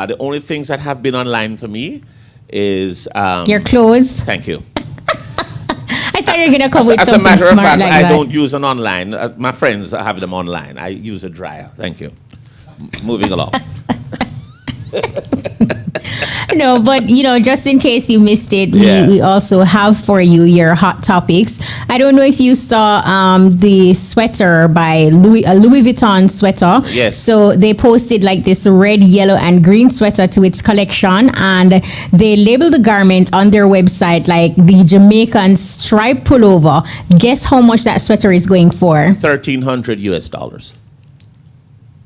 The only things that have been online for me is your clothes. Thank you. I thought you were gonna come with As a something matter of smart fact, like I that. don't use an online. My friends have them online. I use a dryer. Thank you. Moving along. No, but just in case you missed it, Yeah. we also have for you your hot topics. I don't know if you saw the sweater by Louis Vuitton sweater. Yes. So they posted like this red, yellow, and green sweater to its collection, and they labeled the garment on their website like the Jamaican stripe pullover. Guess how much that sweater is going for? $1,300.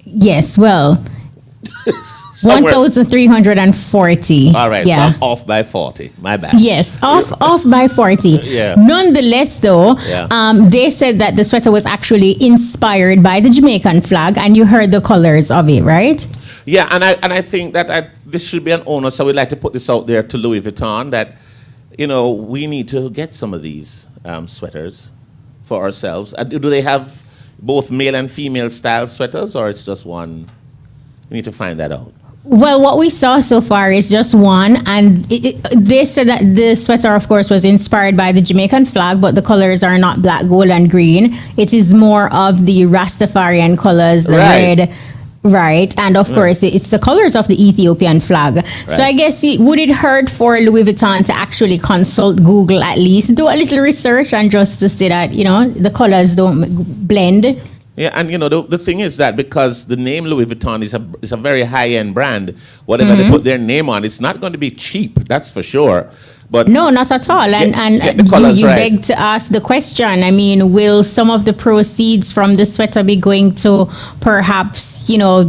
Yes, well. Somewhere. 1,340. All right, Yeah. so I'm off by 40. My bad. Yes, off by 40. Yeah. Nonetheless, though, Yeah. they said that the sweater was actually inspired by the Jamaican flag, and you heard the colors of it, right? Yeah, and I think that this should be an honor, so we'd like to put this out there to Louis Vuitton that, we need to get some of these sweaters for ourselves. Do they have both male and female style sweaters, or it's just one? We need to find that out. Well, what we saw so far is just one, and they said that the sweater, of course, was inspired by the Jamaican flag, but the colors are not black, gold, and green. It is more of the Rastafarian colors, the Right. red, right, and of course, it's the colors of the Ethiopian flag. So I guess, would it hurt for Louis Vuitton to actually consult Google at least, do a little research, and just to see that, the colors don't blend? Yeah, and the thing is that because the name Louis Vuitton is a very high-end brand, whatever they put their name on, it's not going to be cheap, that's for sure. But No, not at all. And get the colours you right. beg to ask the question. I mean, will some of the proceeds from the sweater be going to perhaps, a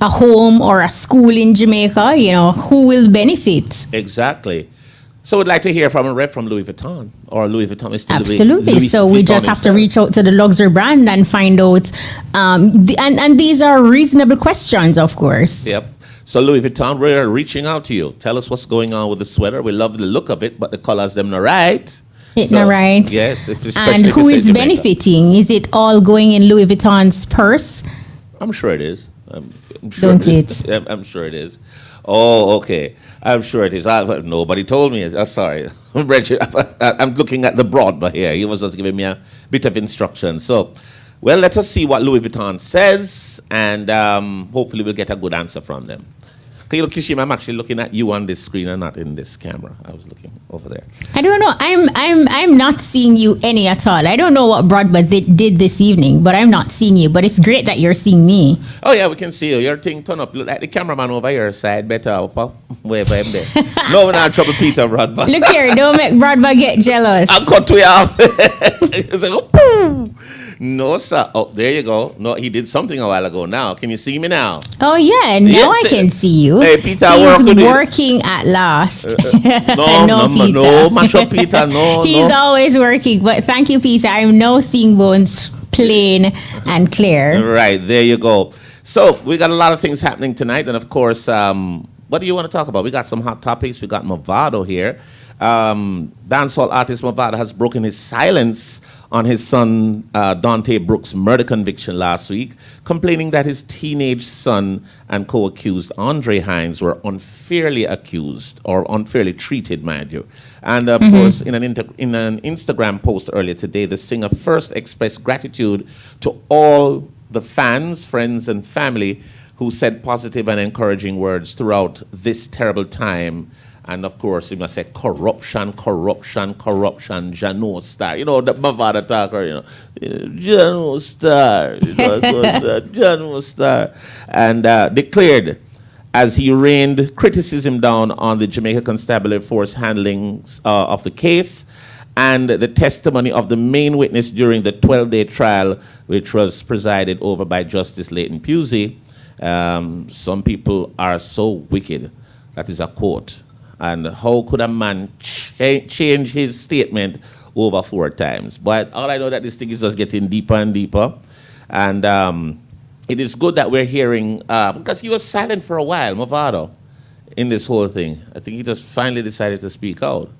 home or a school in Jamaica? Who will benefit? Exactly. So we'd like to hear from a rep from Louis Vuitton or Louis Vuitton. Absolutely. Louis So we Vuitton just have to himself. reach out to the luxury brand and find out. And these are reasonable questions, of course. Yep. So Louis Vuitton, we're reaching out to you. Tell us what's going on with the sweater. We love the look of it, but the colors them not right. It's not right. Yes. And who is benefiting? Is it all going in Louis Vuitton's purse? I'm sure it is. I'm sure Don't is. it? I'm sure it is. Oh, okay. I'm sure it is. Nobody told me. I'm sorry. Reggie, I'm looking at the Broadway here. He was just giving me a bit of instruction. So, well, let us see what Louis Vuitton says, and hopefully we'll get a good answer from them. Kishima, I'm actually looking at you on this screen and not in this camera. I was looking over there. I don't know. I'm not seeing you any at all. I don't know what Broadway did this evening, but I'm not seeing you. But it's great that you're seeing me. Oh yeah, we can see you. Your thing turn up. Look like the cameraman over your side. Better up. Where him there. No, we're not trouble, Peter Broadband. Look here, don't make Broadway get jealous. I'll cut you off. It's like, oh, boom. No, sir. Oh, there you go. No, he did something a while ago. Now, can you see me now? Oh yeah, now Yes. I can see you. Hey, Peter, He's working at last. No, Peter. no, mash up, Peter. No, He's no. always working. But thank you, Peter. I'm now seeing bones plain and clear. Right, there you go. So we got a lot of things happening tonight, and of course, what do you want to talk about? We got some hot topics. We got Movado here. Dancehall artist Movado has broken his silence on his son Dante Brooks' murder conviction last week, complaining that his teenage son and co-accused Andre Hines were unfairly accused or unfairly treated, mind you. And of course, in an Instagram post earlier today, the singer first expressed gratitude to all the fans, friends, and family who said positive and encouraging words throughout this terrible time. And of course, you must say corruption, Jano Star. You know, the Mavada talker, Jano Star, Jano Star. And declared as he rained criticism down on the Jamaica Constabulary Force handling of the case and the testimony of the main witness during the 12-day trial, which was presided over by Justice Leighton Pusey. Some people are so wicked. That is a quote. And how could a man change his statement over 4 times? But all I know that this thing is just getting deeper and deeper. And it is good that we're hearing, because he was silent for a while, Movado, in this whole thing. I think he just finally decided to speak out.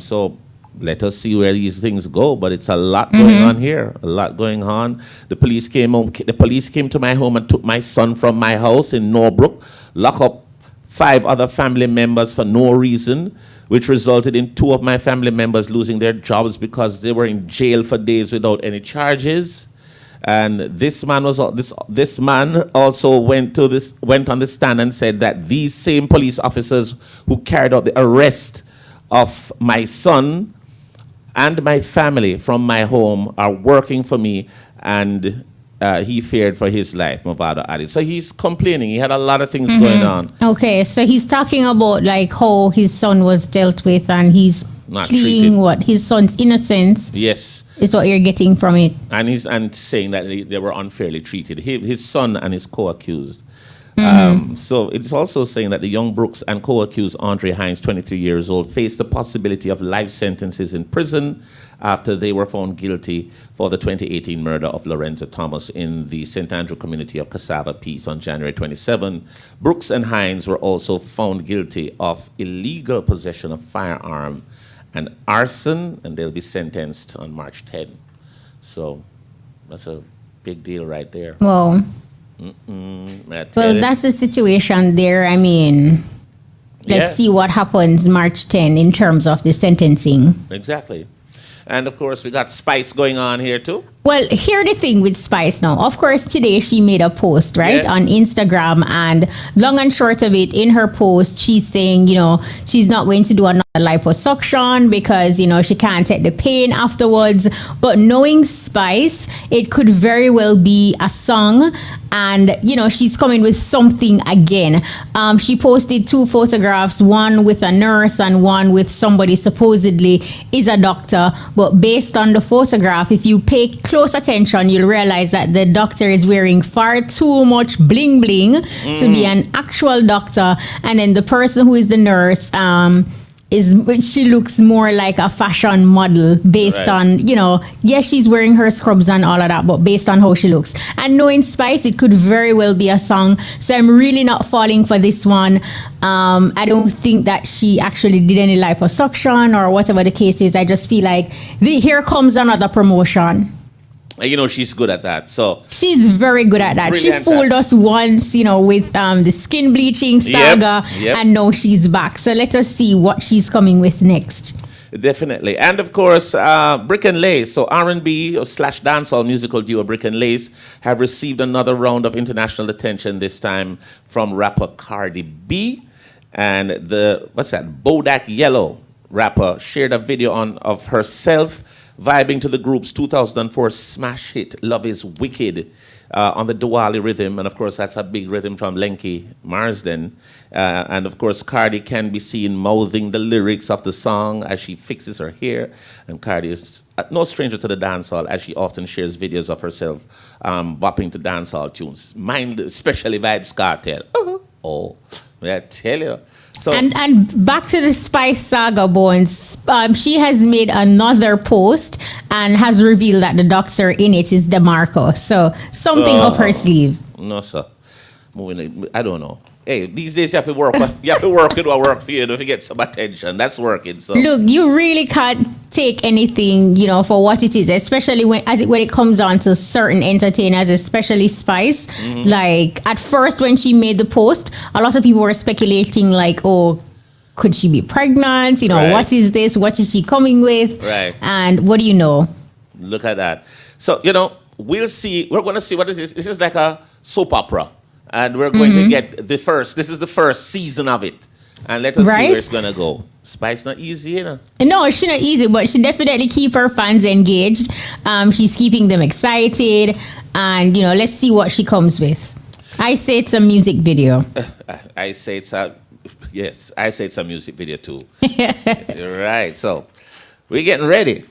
So let us see where these things go. But it's a lot going on here. A lot going on. The police came home. The police came to my home and took my son from my house in Norbrook, lock up 5 other family members for no reason, which resulted in 2 of my family members losing their jobs because they were in jail for days without any charges. And this man also went on the stand and said that these same police officers who carried out the arrest of my son and my family from my home are working for me, and he feared for his life, Movado added. So he's complaining. He had a lot of things going on. Okay, so he's talking about like how his son was dealt with, and he's Not pleading treated. his son's innocence. Yes. Is what you're getting from it. And he's saying that they were unfairly treated, his son and his co-accused. So it's also saying that the young Brooks and co-accused Andre Hines, 23 years old, faced the possibility of life sentences in prison after they were found guilty for the 2018 murder of Lorenzo Thomas in the St. Andrew community of Cassava Peace on January 27. Brooks and Hines were also found guilty of illegal possession of firearm and arson, and they'll be sentenced on March 10. So that's a big deal right there. Well, that's the situation there. I mean, let's see what happens March 10 in terms of the sentencing. Exactly. And of course, we got Spice going on here too. Well, here's the thing with Spice now. Of course, today she made a post, right, on Instagram. And long and short of it, in her post, she's saying, she's not going to do another liposuction because, she can't take the pain afterwards. But knowing Spice, it could very well be a song. And, she's coming with something again. She posted 2 photographs, one with a nurse and one with somebody supposedly is a doctor. But based on the photograph, if you pay close attention, you'll realize that the doctor is wearing far too much bling bling to be an actual doctor. And then the person who is the nurse, she looks more like a fashion model based on, yes, she's wearing her scrubs and all of that, but based on how she looks. And knowing Spice, it could very well be a song. So I'm really not falling for this one. I don't think that she actually did any liposuction or whatever the case is. I just feel like here comes another promotion. She's good at that. So she's very good at that. She fooled us once, with the skin bleaching saga, and now she's back. So let us see what she's coming with next. Definitely. And of course, Brick and Lace, so R&B / dancehall musical duo Brick and Lace have received another round of international attention, this time from rapper Cardi B. And Bodak Yellow rapper shared a video of herself vibing to the group's 2004 smash hit, Love Is Wicked, on the Diwali rhythm. And of course, that's a big rhythm from Lenky Marsden. And of course, Cardi can be seen mouthing the lyrics of the song as she fixes her hair. And Cardi is no stranger to the dancehall, as she often shares videos of herself bopping to dancehall tunes. Mind, especially Vibes Cartel. Oh, I tell you. So, and back to the Spice saga, Bones. She has made another post and has revealed that the doctor in it is DeMarco. So something up her sleeve. No, sir. I don't know. Hey, these days you have to work. You have to work with what works for you to get some attention. That's working. So look, you really can't take anything, for what it is, especially when it comes down to certain entertainers, especially Spice. Like at first when she made the post, a lot of people were speculating like, oh, could she be pregnant? What is this? What is she coming with? Right. And what do you know? Look at that. So, we'll see. We're going to see what this is. This is like a soap opera. And we're going to get this is the first season of it. And let us see where it's going to go. Spice not easy, No, she's not easy, but she definitely keep her fans engaged. She's keeping them excited. And, let's see what she comes with. I say it's a music video. I say it's a music video too. Right. So we're getting ready.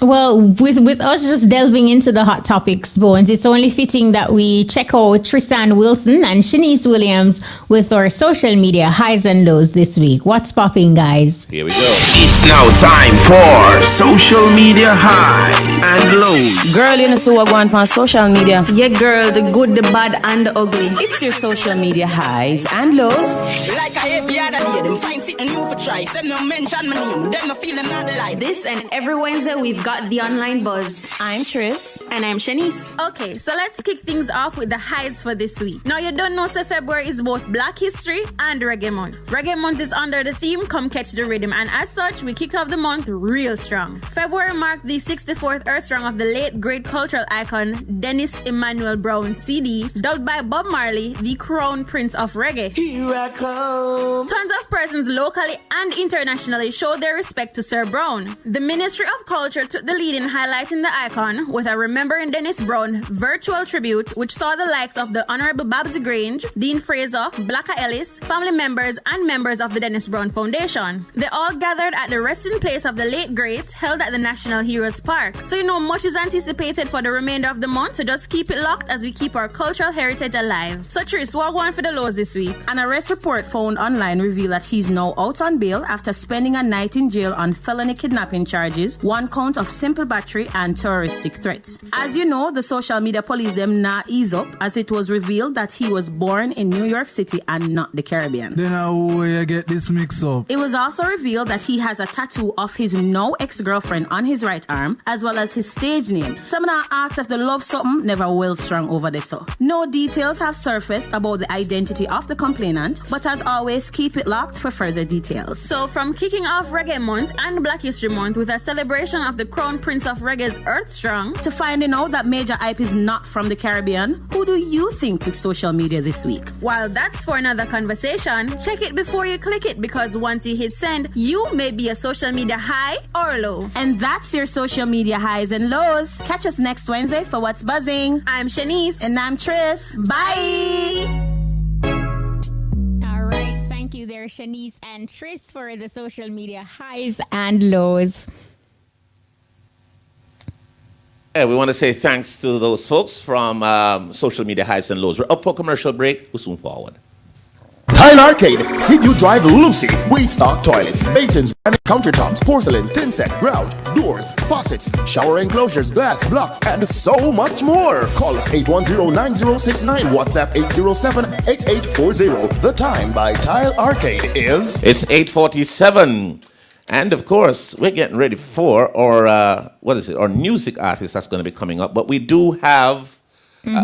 Well, with us just delving into the hot topics, Bones, it's only fitting that we check out Tristan Wilson and Shanice Williams with our social media highs and lows this week. What's popping, guys? Here we go. It's now time for social media high and low. Girl, you know, so what going on social media? Yeah, girl, the good, the bad, and the ugly. It's your social media highs and lows. Like I every other day, them find something new for try. Them no mention my name, them no feeling not the light. This and every Wednesday, we've got the online buzz. I'm Tris. And I'm Shanice. Okay, so let's kick things off with the highs for this week. Now, you don't know, so February is both Black History and Reggae Month. Reggae Month is under the theme, Come Catch the Rhythm, and as such, we kicked off the month real strong. February marked the 64th Earth Strong of the late great cultural icon Dennis Emmanuel Brown, CD, dubbed by Bob Marley the Crown Prince of Reggae. Here I come. Tons of persons locally and internationally showed their respect to Sir Brown. The Ministry of Culture took the lead in highlighting the icon with a Remembering Dennis Brown virtual tribute, which saw the likes of the Honorable Babsy Grange, Dean Fraser, Blacka Ellis, family members, and members of the Dennis Brown Foundation. They all gathered at the resting place of the late greats, held at the National Heroes Park. So you know much is anticipated for the remainder of the month, so just keep it locked as we keep our cultural heritage alive. So Tris, what one for the lows this week? An arrest report found online revealed that he's now out on bail after spending a night in jail on felony kidnapping charges, one count of simple battery and terroristic threats. As you know, the social media police them not ease up, as it was revealed that he was born in New York City and not the Caribbean. Then how you get this mix up? It was also revealed that he has a tattoo of his now ex-girlfriend on his right arm, as well as his stage name. Some now asked if the love something never well strong over this. So no details have surfaced about the identity of the complainant, but as always, keep it locked for further details. So from kicking off Reggae Month and Black History Month with a celebration of the Crown Prince of Reggae's Earth Strong, to finding out that Major Hype is not from the Caribbean, who do you think took social media this week? while that's for another conversation, check it before you click it, because once you hit send, you may be a social media high or low. And that's your social media highs and lows. Catch us next Wednesday for What's Buzzing. I'm Shanice. And I'm Tris. Bye! All right. Thank you there, Shanice and Tris, for the social media highs and lows. Yeah, we want to say thanks to those folks from Social Media Highs and Lows. We're up for a commercial break. We'll soon forward. Tile Arcade, Seaview Drive, Lucy. We stock toilets, basins, granite countertops, porcelain, tin set, grout, doors, faucets, shower enclosures, glass, blocks, and so much more. Call us 810-9069, WhatsApp 807-8840. The time by Tile Arcade is... It's 8:47. And of course, we're getting ready for our, our music artist that's going to be coming up. But we do have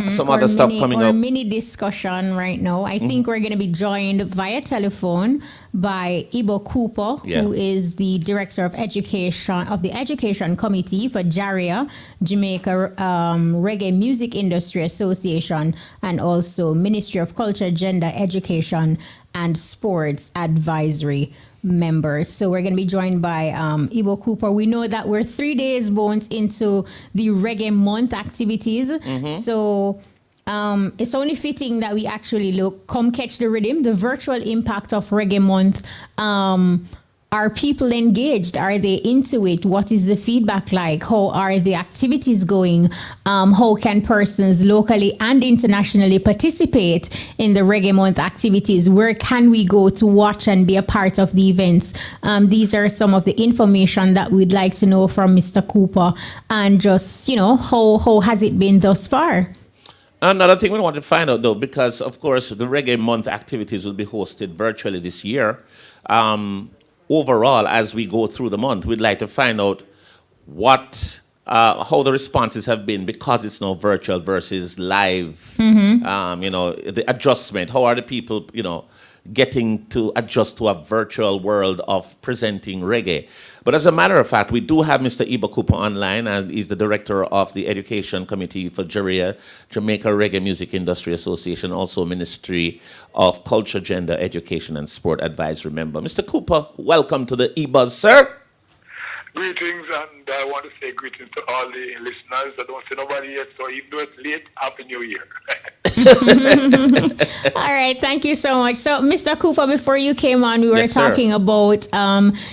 some other stuff coming up. Mini discussion right now. I think we're going to be joined via telephone by Ibo Cooper, who is the director of education of the Education Committee for JARIA, Jamaica Reggae Music Industry Association, and also Ministry of Culture, Gender, Education, and Sports Advisory members. So we're going to be joined by Ibo Cooper. We know that we're 3 days Bones into the Reggae Month activities. So it's only fitting that we actually look, Come Catch the Rhythm, the virtual impact of Reggae Month. Are people engaged? Are they into it? What is the feedback like? How are the activities going? How can persons locally and internationally participate in the Reggae Month activities? Where can we go to watch and be a part of the events? These are some of the information that we'd like to know from Mr. Cooper, and just, how has it been thus far? Another thing we want to find out, though, because, of course, the Reggae Month activities will be hosted virtually this year. Overall, as we go through the month, we'd like to find out how the responses have been, because it's now virtual versus live. The adjustment. How are the people, getting to adjust to a virtual world of presenting reggae? But as a matter of fact, we do have Mr. Ibo Cooper online, and he's the director of the Education Committee for JARIA, Jamaica Reggae Music Industry Association, also Ministry of Culture, Gender, Education, and Sport Advisory member. Mr. Cooper, welcome to the EBUZZ, sir. Greetings and I want to say greetings to all the listeners. I don't see nobody yet, so even though it's late, Happy New Year. All right, thank you so much. So, Mr. Cooper, before you came on, we were Yes, sir. talking about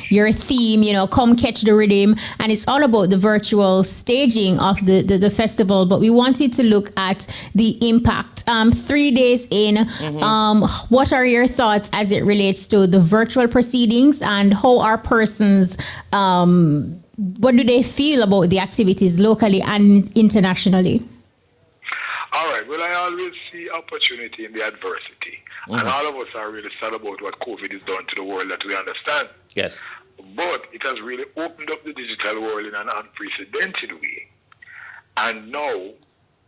your theme, come catch the rhythm, and it's all about the virtual staging of the festival, but we wanted to look at the impact. 3 days in, what are your thoughts as it relates to the virtual proceedings, and how are persons, what do they feel about the activities locally and internationally? All right. Well, I always see opportunity in the adversity. And all of us are really sad about what COVID has done to the world, that we understand. Yes. But it has really opened up the digital world in an unprecedented way. And now,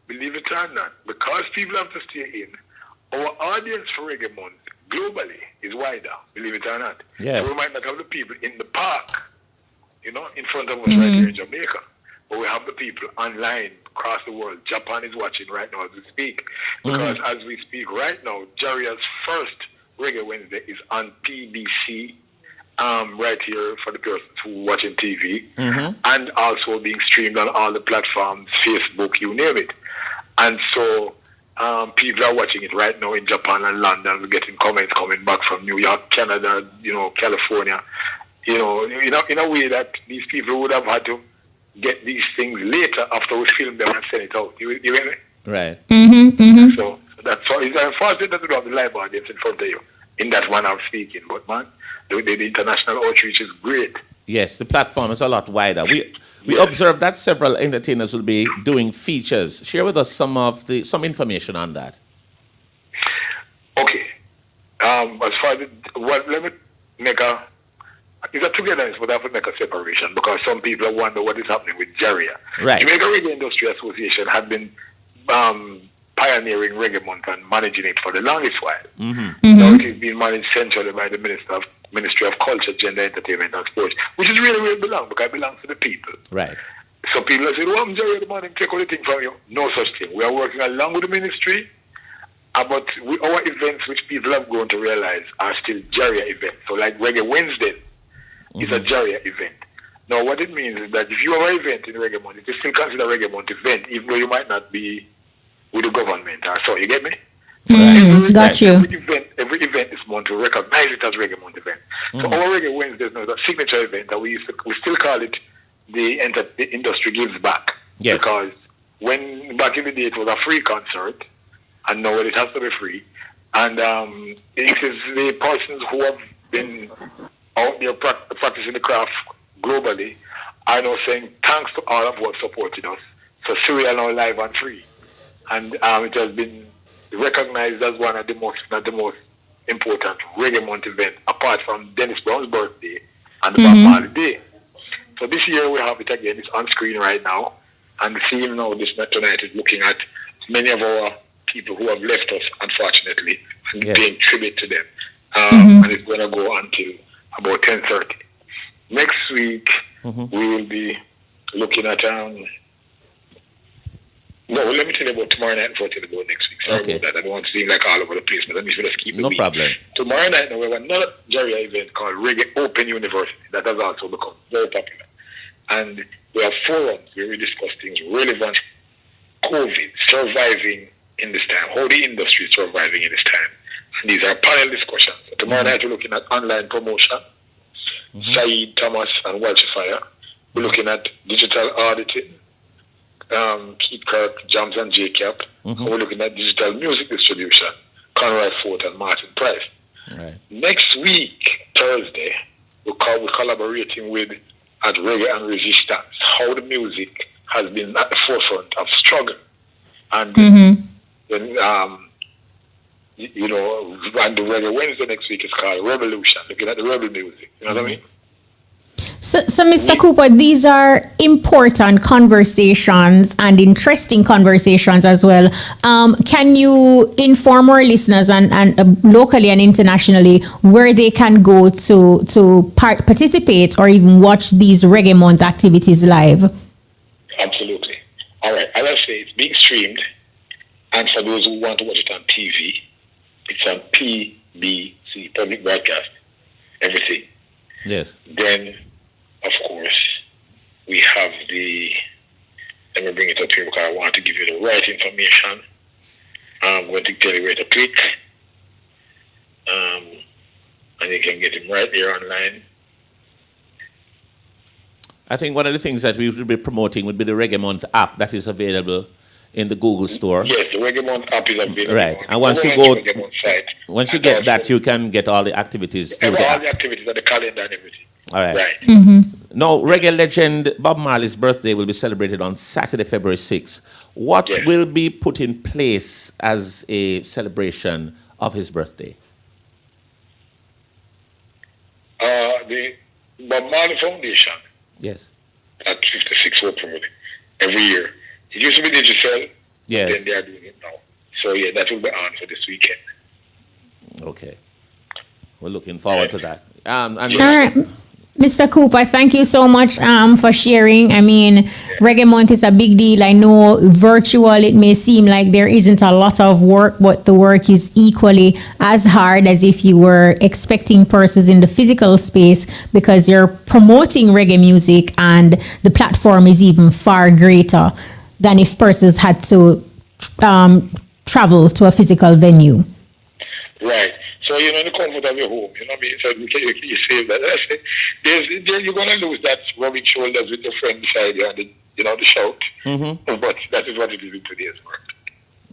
believe it or not, because people have to stay in, our audience for Reggae Month globally is wider, believe it or not. Yeah. So we might not have the people in the park, in front of us right here in Jamaica. But we have the people online across the world. Japan is watching right now as we speak. Because as we speak right now, Jaria's first Reggae Wednesday is on PBC, right here for the persons who are watching TV, and also being streamed on all the platforms, Facebook, you name it. And so people are watching it right now in Japan and London. We're getting comments coming back from New York, Canada, California. In a way that these people would have had to get these things later after we film them and send it out. You hear me? Right. So that's why it's unfortunate that we don't have the live audience in front of you in that one I'm speaking. But man, the international outreach is great. Yes, the platform is a lot wider. We observed that several entertainers will be doing features. Share with us some information on that. Okay. As far as let me make it's a togetherness, but I have to make a separation because some people wonder what is happening with Jaria. Right. Jamaica Reggae Industry Association had been pioneering Reggae Month and managing it for the longest while. Now it is being managed centrally by the Ministry of Culture, Gender, Entertainment and Sports, which is really where it belongs because it belongs to the people. Right. So people say, well, I'm Jaria the man and take all the thing from you. No such thing. We are working along with the ministry, but our events, which people have grown to realize, are still Jaria events. So like Reggae Wednesday, it's a Jaria event. Now, what it means is that if you have an event in Reggae Month, it is still considered a Reggae Month event, even though you might not be with the government or so. You get me? Got you. Every event this month, we recognize it as Reggae Month event. So our Reggae Wednesday is a signature event that we still call it the industry gives back. Yes. Because when back in the day it was a free concert, and now it has to be free. And it is the persons who have been out there practicing the craft globally are now saying thanks to all of what supported us. So we are now live and free. And it has been recognized as one of the most, if not the most important Reggae Month event, apart from Dennis Brown's birthday and the Bob Marley Day. So this year we have it again. It's on screen right now. And the theme now tonight is looking at many of our people who have left us, unfortunately, and paying tribute to them. And it's going to go until about 10:30. Next week, we will be looking at... No, let me tell you about tomorrow night before I tell you about next week. Sorry about that. I don't want to seem like all over the place, but let me just keep it No problem. Tomorrow night, we have another Jaria event called Reggae Open University. That has also become very popular. And we have forums where we discuss things relevant to COVID, surviving in this time, how the industry is surviving in this time. And these are panel discussions. So tomorrow night, we're looking at online promotion, Saeed, Thomas, and Walter Fire. We're looking at digital auditing, Keith Kirk, Jams and Jacob. We're looking at digital music distribution, Conroy Fort and Martin Price. Right. Next week, Thursday, we're collaborating with at Reggae and Resistance, how the music has been at the forefront of struggle. And then, and the Reggae Wednesday next week is called Revolution, looking at the rebel music. You know what I mean? So, Mr. Cooper, these are important conversations and interesting conversations as well. Can you inform our listeners and locally and internationally where they can go to participate or even watch these Reggae Month activities live? Absolutely. All right. As I say, it's being streamed. And for those who want to watch it on TV, it's on PBC, Public Broadcast, everything. Yes. Then, of course, we have let me bring it up here because I want to give you the right information. I'm going to tell you where to click. And you can get him right there online. I think one of the things that we will be promoting would be the Reggae Month app that is available in the Google Store. Yes, the Reggae Month app is available. Right, and once you get that, you can get all the activities. All the activities and the calendar and everything. All right. Right. Now, reggae legend Bob Marley's birthday will be celebrated on Saturday, February 6th. What will be put in place as a celebration of his birthday? The Bob Marley Foundation. Yes. At 56 will promote it every year. It used to be digital. Yes. Then they are doing it now. So yeah, that will be on for this weekend. Okay. We're looking forward to that. All right. Mr. Cooper, thank you so much for sharing. I mean, Reggae Month is a big deal. I know virtual, it may seem like there isn't a lot of work, but the work is equally as hard as if you were expecting persons in the physical space, because you're promoting reggae music and the platform is even far greater than if persons had to travel to a physical venue. Right. So, in the comfort of your home, you know what I mean? So you save that. You're going to lose that rubbing shoulders with your friend beside you and the shout. But that is what it is in today's world.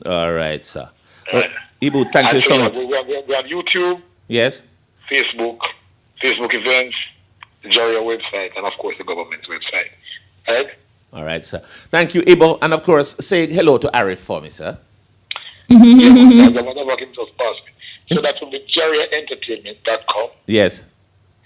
All right, sir. Well, Ibu, thank you so much. We're on YouTube. Yes. Facebook events, the Jaria website, and of course the government's website. Right? All right, sir. Thank you, Ibu. And of course, say hello to Arif for me, sir. So that will be JariaEntertainment.com. Yes.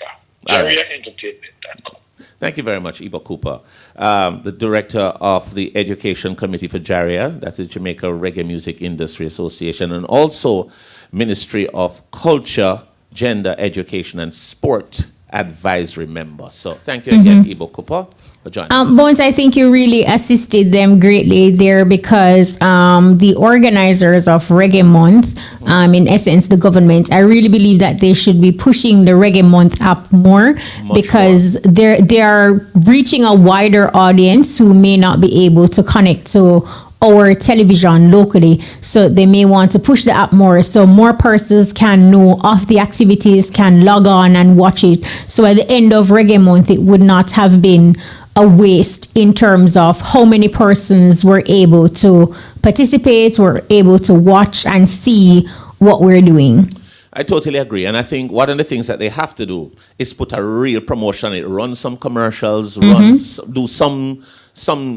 Yeah. JariaEntertainment.com. Thank you very much, Ibo Cooper, the director of the Education Committee for Jaria, that's the Jamaica Reggae Music Industry Association, and also Ministry of Culture, Gender, Education, and Sport Advisory member. So thank you again, Ibo Cooper, for joining us. Bones, I think you really assisted them greatly there, because the organizers of Reggae Month, in essence, the government, I really believe that they should be pushing the Reggae Month app more, because they are reaching a wider audience who may not be able to connect to our television locally. So they may want to push the app more so more persons can know of the activities, can log on and watch it. So at the end of Reggae Month, it would not have been a waste in terms of how many persons were able to participate, were able to watch and see what we're doing. I totally agree. And I think one of the things that they have to do is put a real promotion on it, run some commercials, do some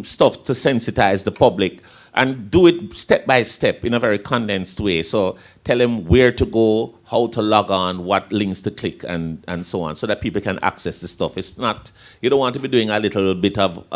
stuff to sensitize the public, and do it step by step in a very condensed way. So tell them where to go, how to log on, what links to click, and so on, so that people can access the stuff. It's not, you don't want to be doing a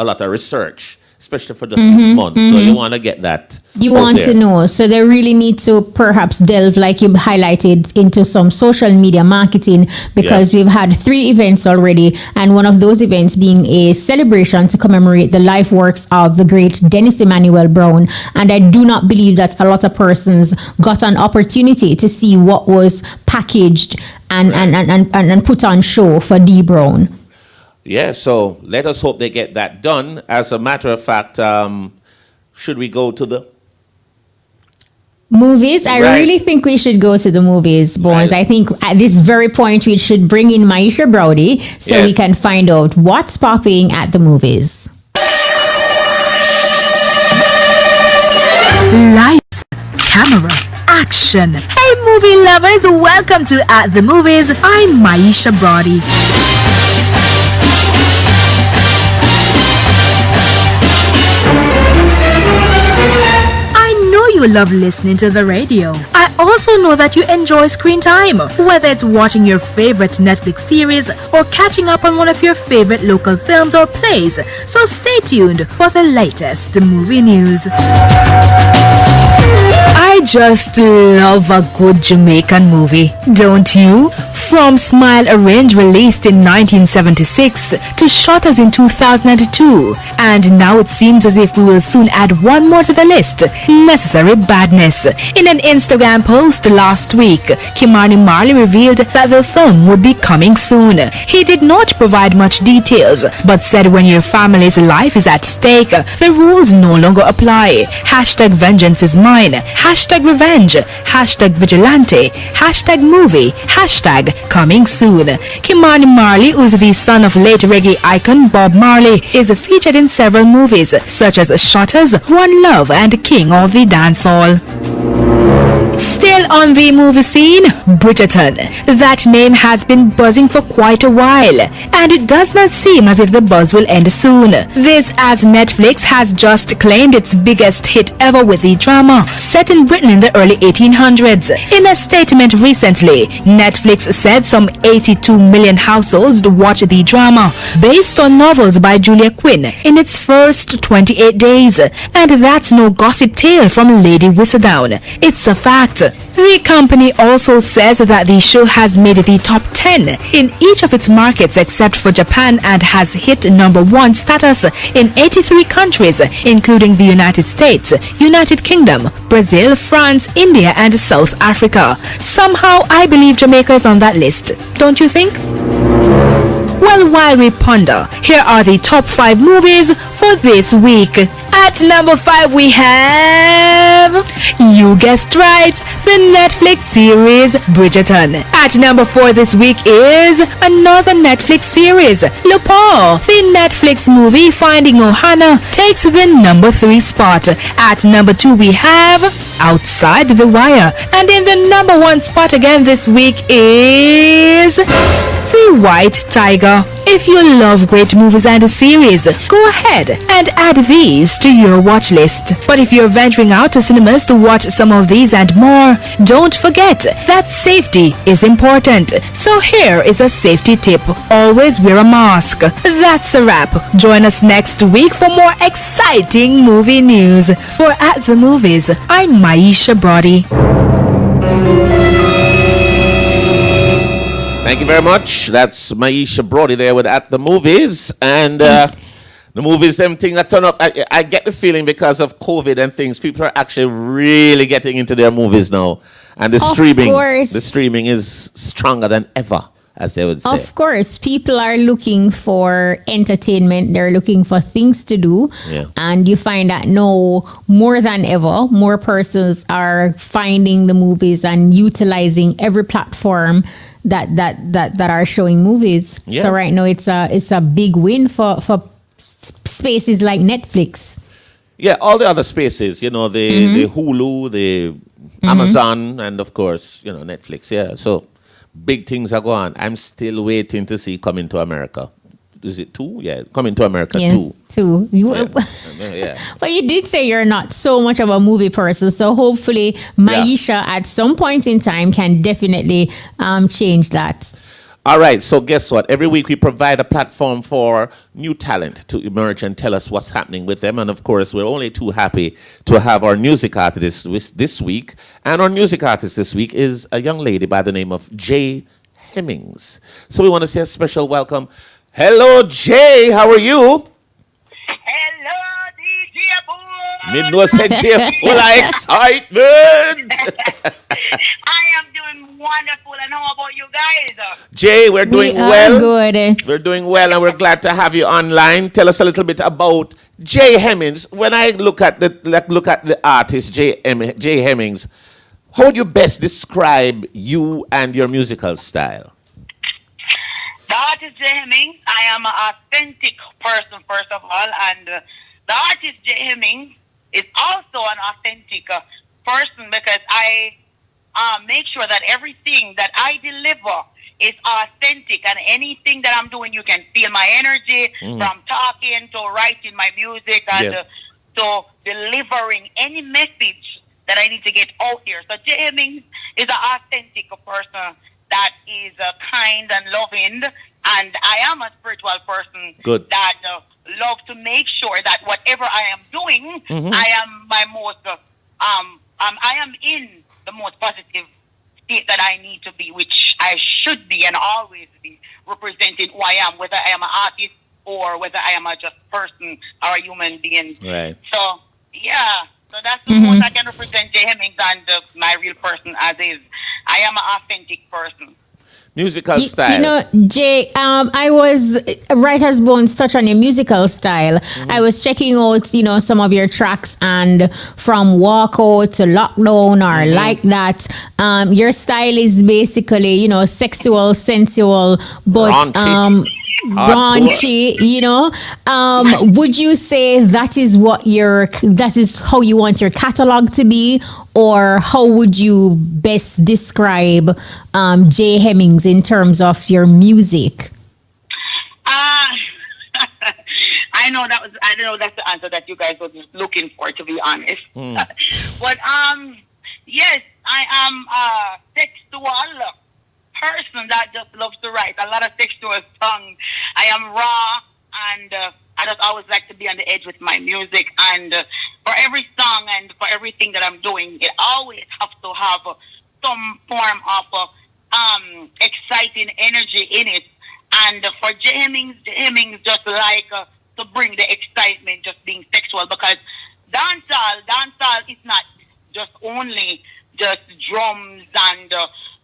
lot of research, especially for just this month. So you want to get that. You want to know. So they really need to perhaps delve, like you highlighted, into some social media marketing, because we've had 3 events already, and one of those events being a celebration to commemorate the life works of the great Dennis Emmanuel Brown. And I do not believe that a lot of persons got an opportunity to see what was packaged and put on show for D. Brown. Yeah, so let us hope they get that done. As a matter of fact, should we go to the movies? I really think we should go to the movies, Bones. I think at this very point we should bring in Maisha Browdy so we can find out what's popping at the movies. Lights, camera, action. Hey movie lovers, welcome to At the Movies. I'm Maisha Browdy. You love listening to the radio. I also know that you enjoy screen time, whether it's watching your favorite Netflix series or catching up on one of your favorite local films or plays. So stay tuned for the latest movie news. I I just love a good Jamaican movie, don't you? From Smile Orange, released in 1976, to Shutters in 2002, and now it seems as if we will soon add one more to the list, Necessary Badness. In an Instagram post last week, Kimani Marley revealed that the film would be coming soon. He did not provide much details, but said when your family's life is at stake, the rules no longer apply. Hashtag vengeance is mine. Hashtag revenge. Hashtag vigilante. Hashtag movie. Hashtag coming soon. Kimani Marley, who's the son of late reggae icon Bob Marley, is featured in several movies such as Shutters, One Love, and King of the Dancehall. Still on the movie scene, Bridgerton. That name has been buzzing for quite a while, and it does not seem as if the buzz will end soon. This as Netflix has just claimed its biggest hit ever with the drama, set in Britain in the early 1800s. In a statement recently, Netflix said some 82 million households watched the drama, based on novels by Julia Quinn, in its first 28 days. And that's no gossip tale from Lady Whistledown. It's a fact. The company also says that the show has made the top 10 in each of its markets except for Japan, and has hit number 1 status in 83 countries, including the United States, United Kingdom, Brazil, France, India, and South Africa. Somehow I believe Jamaica is on that list. Don't you think? Well, while we ponder, here are the top 5 movies for this week. At number 5 we have, you guessed right, the Netflix series Bridgerton. At number 4 this week is another Netflix series, Lupin. The Netflix movie Finding Ohana takes the number 3 spot. At number 2 we have Outside the Wire. And in the number 1 spot again this week is The White Tiger. If you love great movies and series, go ahead and add these to your watch list. But if you're venturing out to cinemas to watch some of these and more, don't forget that safety is important. So here is a safety tip. Always wear a mask. That's a wrap. Join us next week for more exciting movie news. For At the Movies, I'm Maisha Brody. Thank you very much. That's Maisha Brody there with At the Movies. And the movies, them thing that turn up, I get the feeling because of COVID and things, people are actually really getting into their movies now. And the streaming is stronger than ever, as they would say. Of course, people are looking for entertainment. They're looking for things to do. Yeah. And you find that now, more than ever, more persons are finding the movies and utilizing every platform that are showing movies. Yeah. So right now it's a big win for spaces like Netflix. Yeah, all the other spaces, the Hulu, the Amazon, and of course, Netflix. Yeah, so big things are going on. I'm still waiting to see Coming to America. Is it 2? Yeah, Coming to America 2. 2. Yeah. But you did say you're not so much of a movie person, so hopefully Maisha at some point in time can definitely change that. All right, so guess what? Every week we provide a platform for new talent to emerge and tell us what's happening with them. And of course, we're only too happy to have our music artist this week. And our music artist this week is a young lady by the name of Jay Hemmings. So we want to say a special welcome. Hello, Jay. How are you? Hello, DJ Boy. Me know say Jay full of excitement. I am doing wonderful, and how about you guys? Jay, we're doing well. Good. We're doing well, and we're glad to have you online. Tell us a little bit about Jay Hemmings. When I look at the artist Jay Hemmings, how would you best describe you and your musical style? The artist Jay Hemmings, I am an authentic person, first of all, and the artist Jay Hemmings is also an authentic person because I make sure that everything that I deliver is authentic, and anything that I'm doing, you can feel my energy from talking to writing my music and to delivering any message that I need to get out there. So Jay Hemmings is an authentic person that is kind and loving, and I am a spiritual person that loves to make sure that whatever I am doing, I am my most I am in the most positive state that I need to be, which I should be and always be, representing who I am, whether I am an artist or whether I am a just person or a human being. Right. So, yeah. So that's the most I can represent Jay Hemmings and my real person as is. I am an authentic person. Musical style. You know, Jay, I was, right as Bones touched on your musical style. I was checking out, you know, some of your tracks, and from Walkout to Lockdown or Like That, your style is basically, you know, sexual, sensual, but raunchy, you know. Would you say that is how you want your catalog to be, or how would you best describe Jay Hemmings in terms of your music? I know that's the answer that you guys were just looking for, to be honest. But yes, I am a sexual person that just loves to write a lot of sexual songs. I am raw, and I just always like to be on the edge with my music. And for every song and for everything that I'm doing, it always has to have some form of exciting energy in it. And for Jay Hemmings just like to bring the excitement, just being sexual, because dancehall is not just only just drums and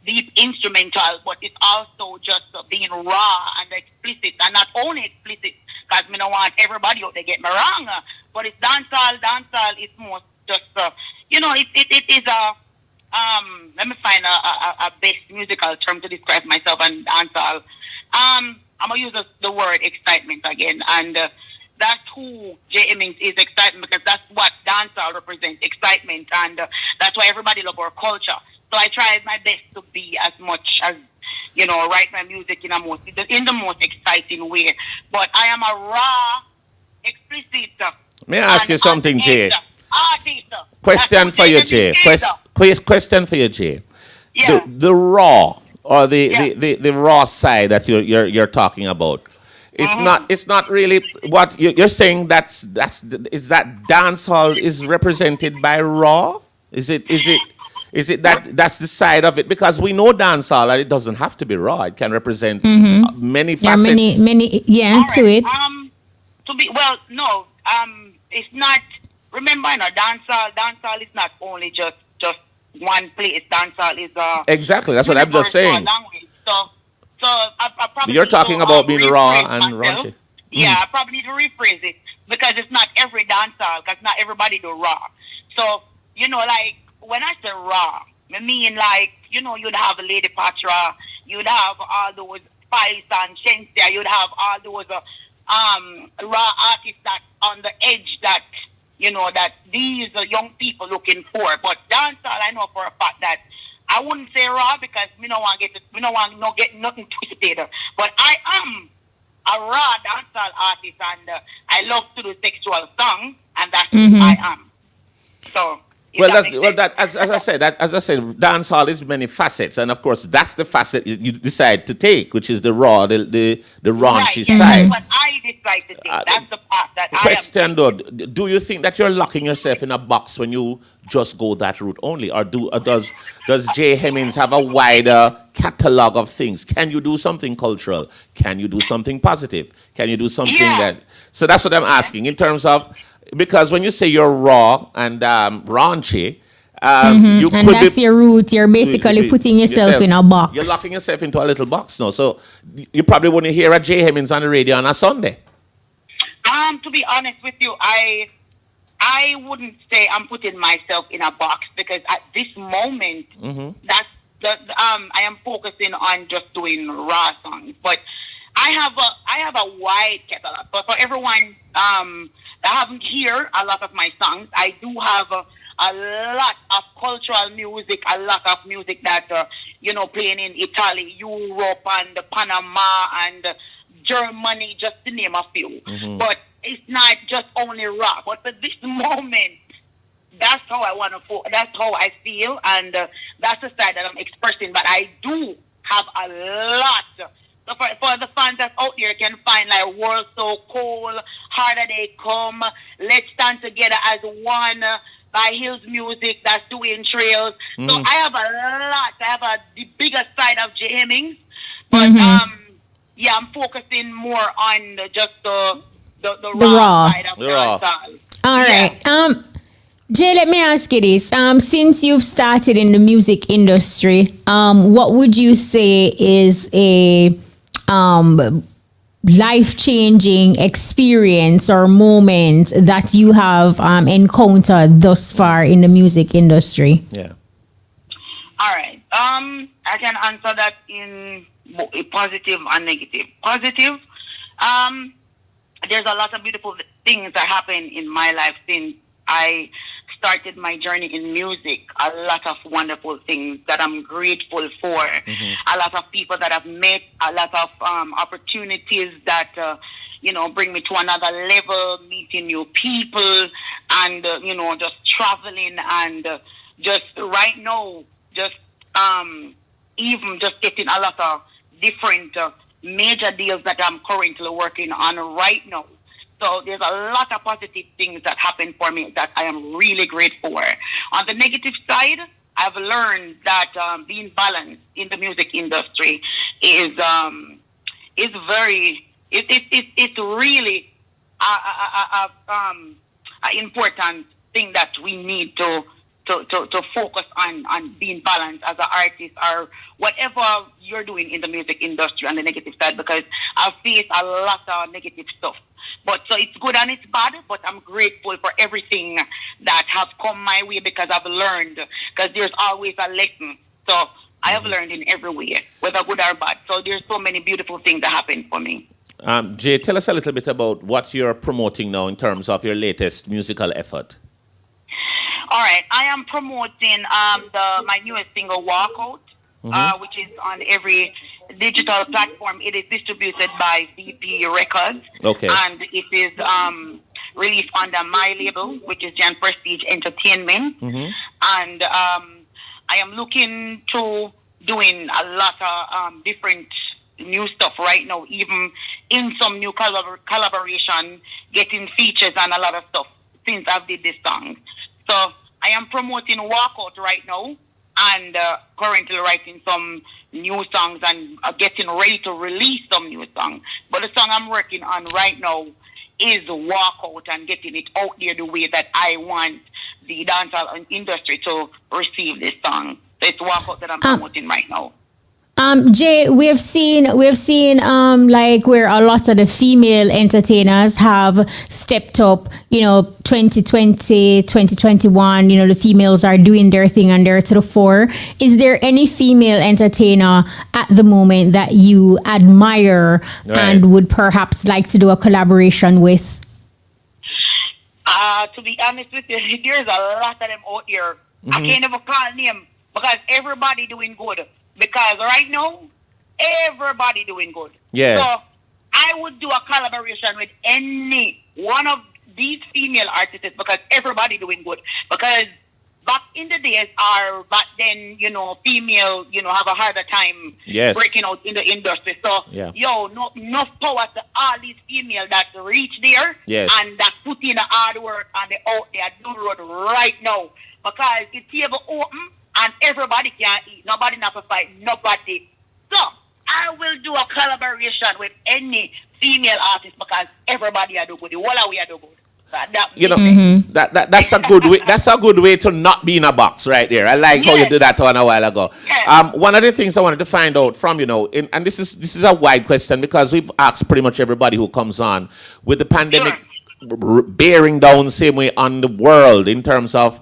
deep instrumental, but it's also just being raw and explicit, and not only explicit, because I don't want everybody out there get me wrong, but it's dancehall. Dancehall is more just, you know, it is a, let me find a best musical term to describe myself and dancehall. I'm going to use the word excitement again, and that's who Jay Hemmings is, excitement, because that's what dancehall represents, excitement, and that's why everybody loves our culture. So I tried my best to be as much as, you know, write my music in the most exciting way. But I am a raw, explicit. May I ask you something, Jay? Artist. Question for you, Jay. Question for you, Jay. Yeah. The raw, or the raw side that you're talking about. It's not really what you're saying. Is that dancehall is represented by raw? Is it that's the side of it? Because we know dancehall, and it doesn't have to be raw. It can represent many facets. Many, to it. It's not. Remember, dancehall is not only just one place. Dancehall is exactly. That's what I'm just saying. Language. So I probably you're talking about being raw and raunchy. Yeah, I probably need to rephrase it, because it's not every dancehall, because not everybody do raw. So, you know, like, when I say raw, I mean, like, you know, you'd have Lady Patra, you'd have all those Spice and Shensia, you'd have all those raw artists that on the edge that, you know, that these young people looking for. But dancehall, I know for a fact that I wouldn't say raw, because we don't want to get nothing twisted. But I am a raw dancehall artist, and I love to do sexual songs, and that's who I am. So. As I said, dancehall is many facets, and of course, that's the facet you decide to take, which is the raw, the raunchy side. But I decide to take. That's the part that question, though, do you think that you're locking yourself in a box when you just go that route only, or does Jay Hemmings have a wider catalog of things? Can you do something cultural? Can you do something positive? Can you do something that? So that's what I'm asking in terms of. Because when you say you're raw and raunchy, you and that's your root. You're basically putting yourself in a box. You're locking yourself into a little box now. So you probably wouldn't hear a Jay Hemmings on the radio on a Sunday. To be honest with you, I wouldn't say I'm putting myself in a box, because at this moment, that's I am focusing on just doing raw songs. But I have a wide catalog. But for everyone I haven't heard a lot of my songs, I do have a lot of cultural music, a lot of music that, you know, playing in Italy, Europe, and Panama, and Germany, just to name a few. But it's not just only rock. But for this moment, that's how I want to that's how I feel, and that's the side that I'm expressing. But I do have a lot. So for the fans that's out there, can find like World So Cold, Harder They Come, Let's Stand Together as One, by Hills Music that's doing trails. So I have a lot. I have the bigger side of J. Hemmings. But yeah, I'm focusing more on just the raw side of dancehall. All right. Jay, let me ask you this. Since you've started in the music industry, what would you say is a life-changing experience or moment that you have encountered thus far in the music industry? Yeah. All right. I can answer that in positive and negative. Positive, there's a lot of beautiful things that happen in my life since I started my journey in music. A lot of wonderful things that I'm grateful for. A lot of people that I've met. A lot of opportunities that bring me to another level. Meeting new people, and just traveling, and just right now, just even just getting a lot of different major deals that I'm currently working on right now. So there's a lot of positive things that happen for me that I am really grateful for. On the negative side, I've learned that being balanced in the music industry is very it's really an important thing that we need to focus on being balanced as an artist or whatever you're doing in the music industry on the negative side, because I've faced a lot of negative stuff. But so it's good and it's bad, but I'm grateful for everything that has come my way because I've learned, because there's always a lesson. So I have learned in every way, whether good or bad. So there's so many beautiful things that happen for me. Jay, tell us a little bit about what you're promoting now in terms of your latest musical effort. All right, I am promoting my newest single, Walkout, which is on every digital platform. It is distributed by VP Records. Okay. And it is released under my label, which is Jan Prestige Entertainment. And I am looking to doing a lot of different new stuff right now, even in some new collaboration, getting features and a lot of stuff since I've did this song. So I am promoting Walkout right now and currently writing some new songs and getting ready to release some new songs. But the song I'm working on right now is Walkout and getting it out there the way that I want the dancehall industry to receive this song. So it's Walkout that I'm promoting right now. Jay, we've seen like where a lot of the female entertainers have stepped up, 2020, 2021, the females are doing their thing and they're to the fore. Is there any female entertainer at the moment that you admire and would perhaps like to do a collaboration with? To be honest with you, there's a lot of them out here. I can't even call name because everybody doing good. Because right now, everybody doing good. Yeah. So I would do a collaboration with any one of these female artists because everybody doing good. Because back in the days, or back then, female, have a harder time breaking out in the industry. So, no power to all these females that reach there and that put in the hard work and they out there do road right now. Because the table open. And everybody can eat. Nobody not to fight. Nobody. So I will do a collaboration with any female artist because everybody are do good. The whole we are do good. That's a good way. That's a good way to not be in a box right there. I like how you did that one a while ago. One of the things I wanted to find out from and this is a wide question because we've asked pretty much everybody who comes on with the pandemic bearing down same way on the world in terms of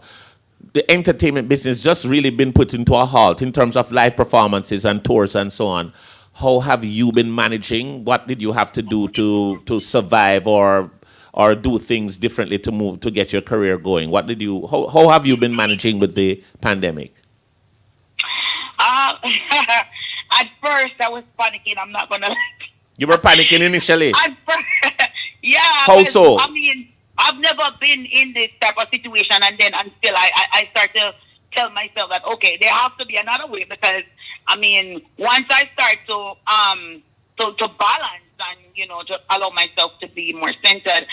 the entertainment business just really been put into a halt in terms of live performances and tours and so on. How have you been managing? What did you have to do to survive or do things differently to get your career going? How have you been managing with the pandemic? At first I was panicking, I'm not gonna lie. You were panicking initially? Yeah. How so? I mean, I've never been in this type of situation, and then until I start to tell myself that okay, there has to be another way because I mean, once I start to balance and to allow myself to be more centered,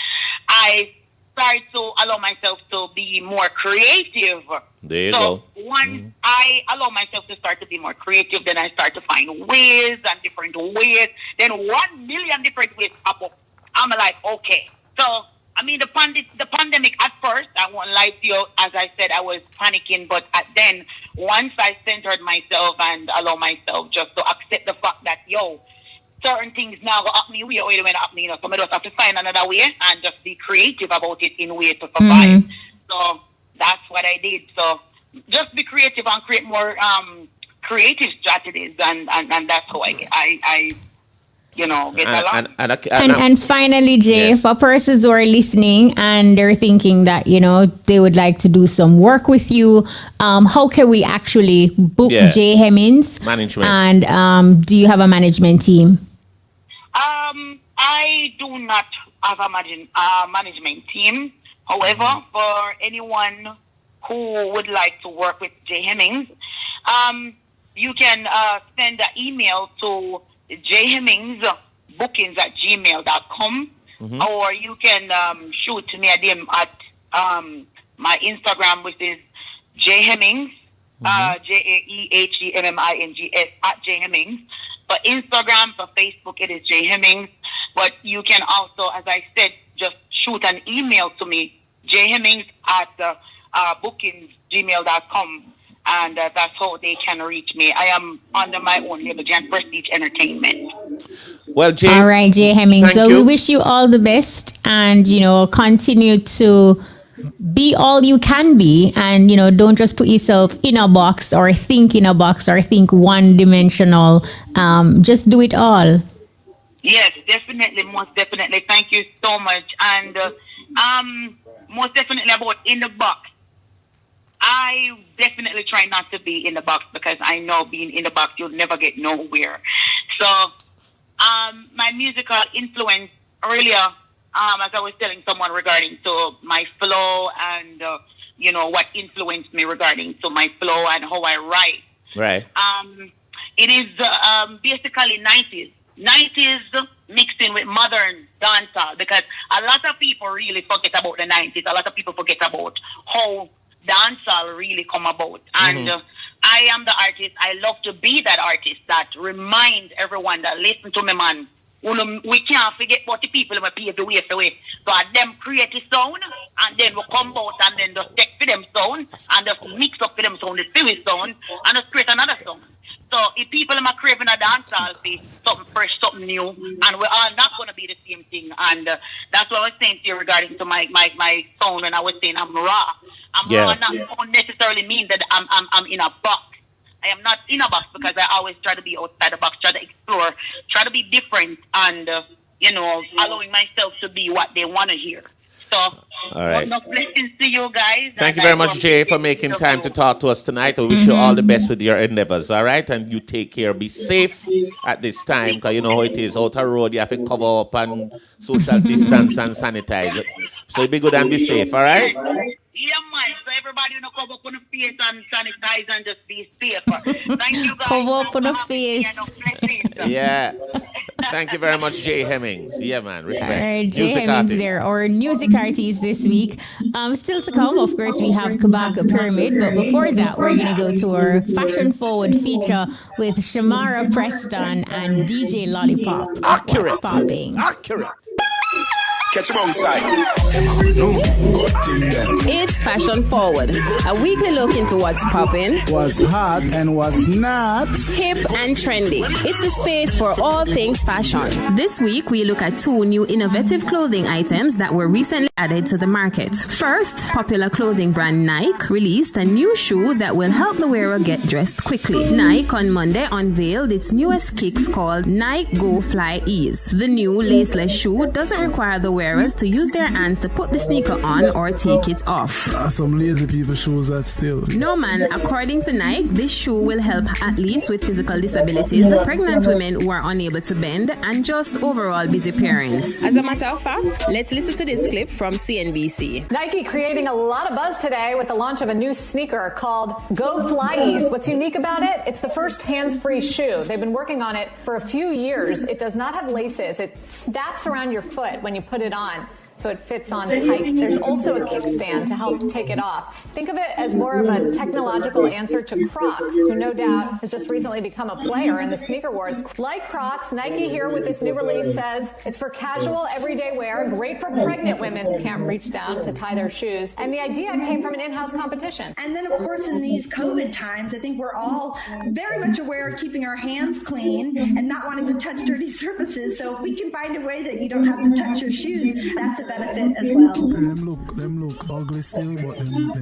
I start to allow myself to be more creative. There you go. Once I allow myself to start to be more creative, then I start to find ways and different ways. Then 1 million different ways pop up. I'm like, okay. So, I mean, the pandemic at first, I won't lie to you, as I said, I was panicking. But then, once I centered myself and allow myself just to accept the fact that, certain things now go up me way or when up me, so I just have to find another way and just be creative about it in a way to survive. So that's what I did. So just be creative and create more creative strategies, and that's how I get along. And finally, Jay, for persons who are listening and they're thinking that, they would like to do some work with you, how can we actually book Jay Hemmings? Management. And do you have a management team? I do not have a management team. However, for anyone who would like to work with Jay Hemmings, you can send an email to jhemmingsbookings@gmail.com, or you can shoot me a DM at my Instagram, which is jhemmings, JAEHEMMINGS @jhemmings. For Instagram, for Facebook, it is Jay Hemmings. But you can also, as I said, just shoot an email to me, jhemmings@bookings@gmail.com. And that's how they can reach me. I am under my own label, Giant Prestige Entertainment. Well, Jay. All right, Jay Hemmings. So you. we wish you all the best, and continue to be all you can be, and don't just put yourself in a box or think in a box or think one dimensional. Just do it all. Yes, definitely, most definitely. Thank you so much. And most definitely about in the box. I definitely try not to be in the box, because I know being in the box, you'll never get nowhere. So my musical influence earlier, as I was telling someone regarding to my flow and, what influenced me regarding to my flow and how I write. Right. It is basically 90s. 90s mixed in with modern dancehall, because a lot of people really forget about the 90s. A lot of people forget about how dancehall really come about. And I am the artist. I love to be that artist that remind everyone that listen to me, man. We can't forget about the people who pave the way for way. So them create a sound, and then we come out and then just take for them sound and just mix up for them sound, the series sound, and just create another sound. So if people are craving a dancehall for something fresh, something new, and we're all not going to be the same thing. And that's what I was saying to you regarding to my sound when I was saying I'm raw. I'm raw not necessarily mean that I'm in a box. I am not in a box, because I always try to be outside the box, try to explore, try to be different, and, allowing myself to be what they want to hear. So, all right. Blessings to you guys. Thank you very much, Jay, for making time to talk to us tonight. We wish you all the best with your endeavors, all right? And you take care. Be safe at this time, because you know how it is. Out the road, you have to cover up and social distance and sanitize. So be good and be safe, all right? Yeah, man. So everybody cover up on the face and sanitize and just be safe. Thank you, guys. Cover up on the face. Yeah. Thank you very much, Jay Hemmings. Yeah, man. Respect. All right, Jay Music Hemmings artist. there, our music artist this week. Still to come, of course, we have Kabaka Pyramid. But before that, we're going to go to our fashion forward feature with Shamara Preston and DJ Lollipop. Accurate. Popping. Accurate. Catch him on side. It's Fashion Forward, a weekly look into what's popping, what's hot and what's not, hip and trendy. It's the space for all things fashion. This week, we look at 2 new innovative clothing items that were recently added to the market. First, popular clothing brand Nike released a new shoe that will help the wearer get dressed quickly. Nike on Monday unveiled its newest kicks called Nike Go Fly Ease. The new laceless shoe doesn't require the wearers to use their hands to put the sneaker on or take it off. Some lazy people shoes that still. No, man. According to Nike, this shoe will help athletes with physical disabilities, pregnant women who are unable to bend, and just overall busy parents. As a matter of fact, let's listen to this clip from CNBC. Nike creating a lot of buzz today with the launch of a new sneaker called Go Fly Ease. What's unique about it? It's the first hands-free shoe. They've been working on it for a few years. It does not have laces. It snaps around your foot when you put it on. so it fits on tight. There's also a kickstand to help take it off. Think of it as more of a technological answer to Crocs, who no doubt has just recently become a player in the sneaker wars. Like Crocs, Nike here with this new release says it's for casual, everyday wear, great for pregnant women who can't reach down to tie their shoes. And the idea came from an in-house competition. And then, of course, in these COVID times, I think we're all very much aware of keeping our hands clean and not wanting to touch dirty surfaces. So if we can find a way that you don't have to touch your shoes, that's a benefit as well. Them look ugly still, but them look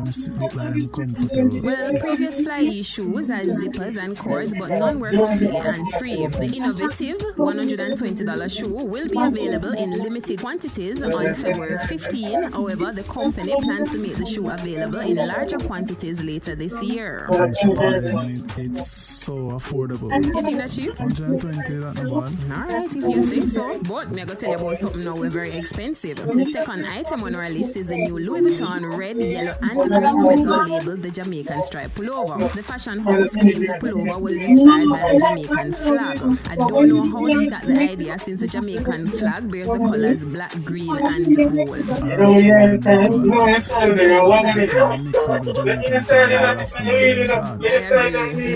like them comfortable. Well, previous Fly shoes had zippers and cords, but none were completely hands-free. The innovative $120 shoe will be available in limited quantities on February 15. However, the company plans to make the shoe available in larger quantities later this year. I'm surprised it's so affordable. You think that cheap? 120, that not bad. Alright, if you think so. But me going to tell you about something now, we're very expensive. The second item on our list is the new Louis Vuitton red, yellow and green sweater labeled the Jamaican stripe pullover. The fashion house claims the pullover was inspired by the Jamaican flag. I don't know how they got the idea since the Jamaican flag bears the colors black, green and gold. The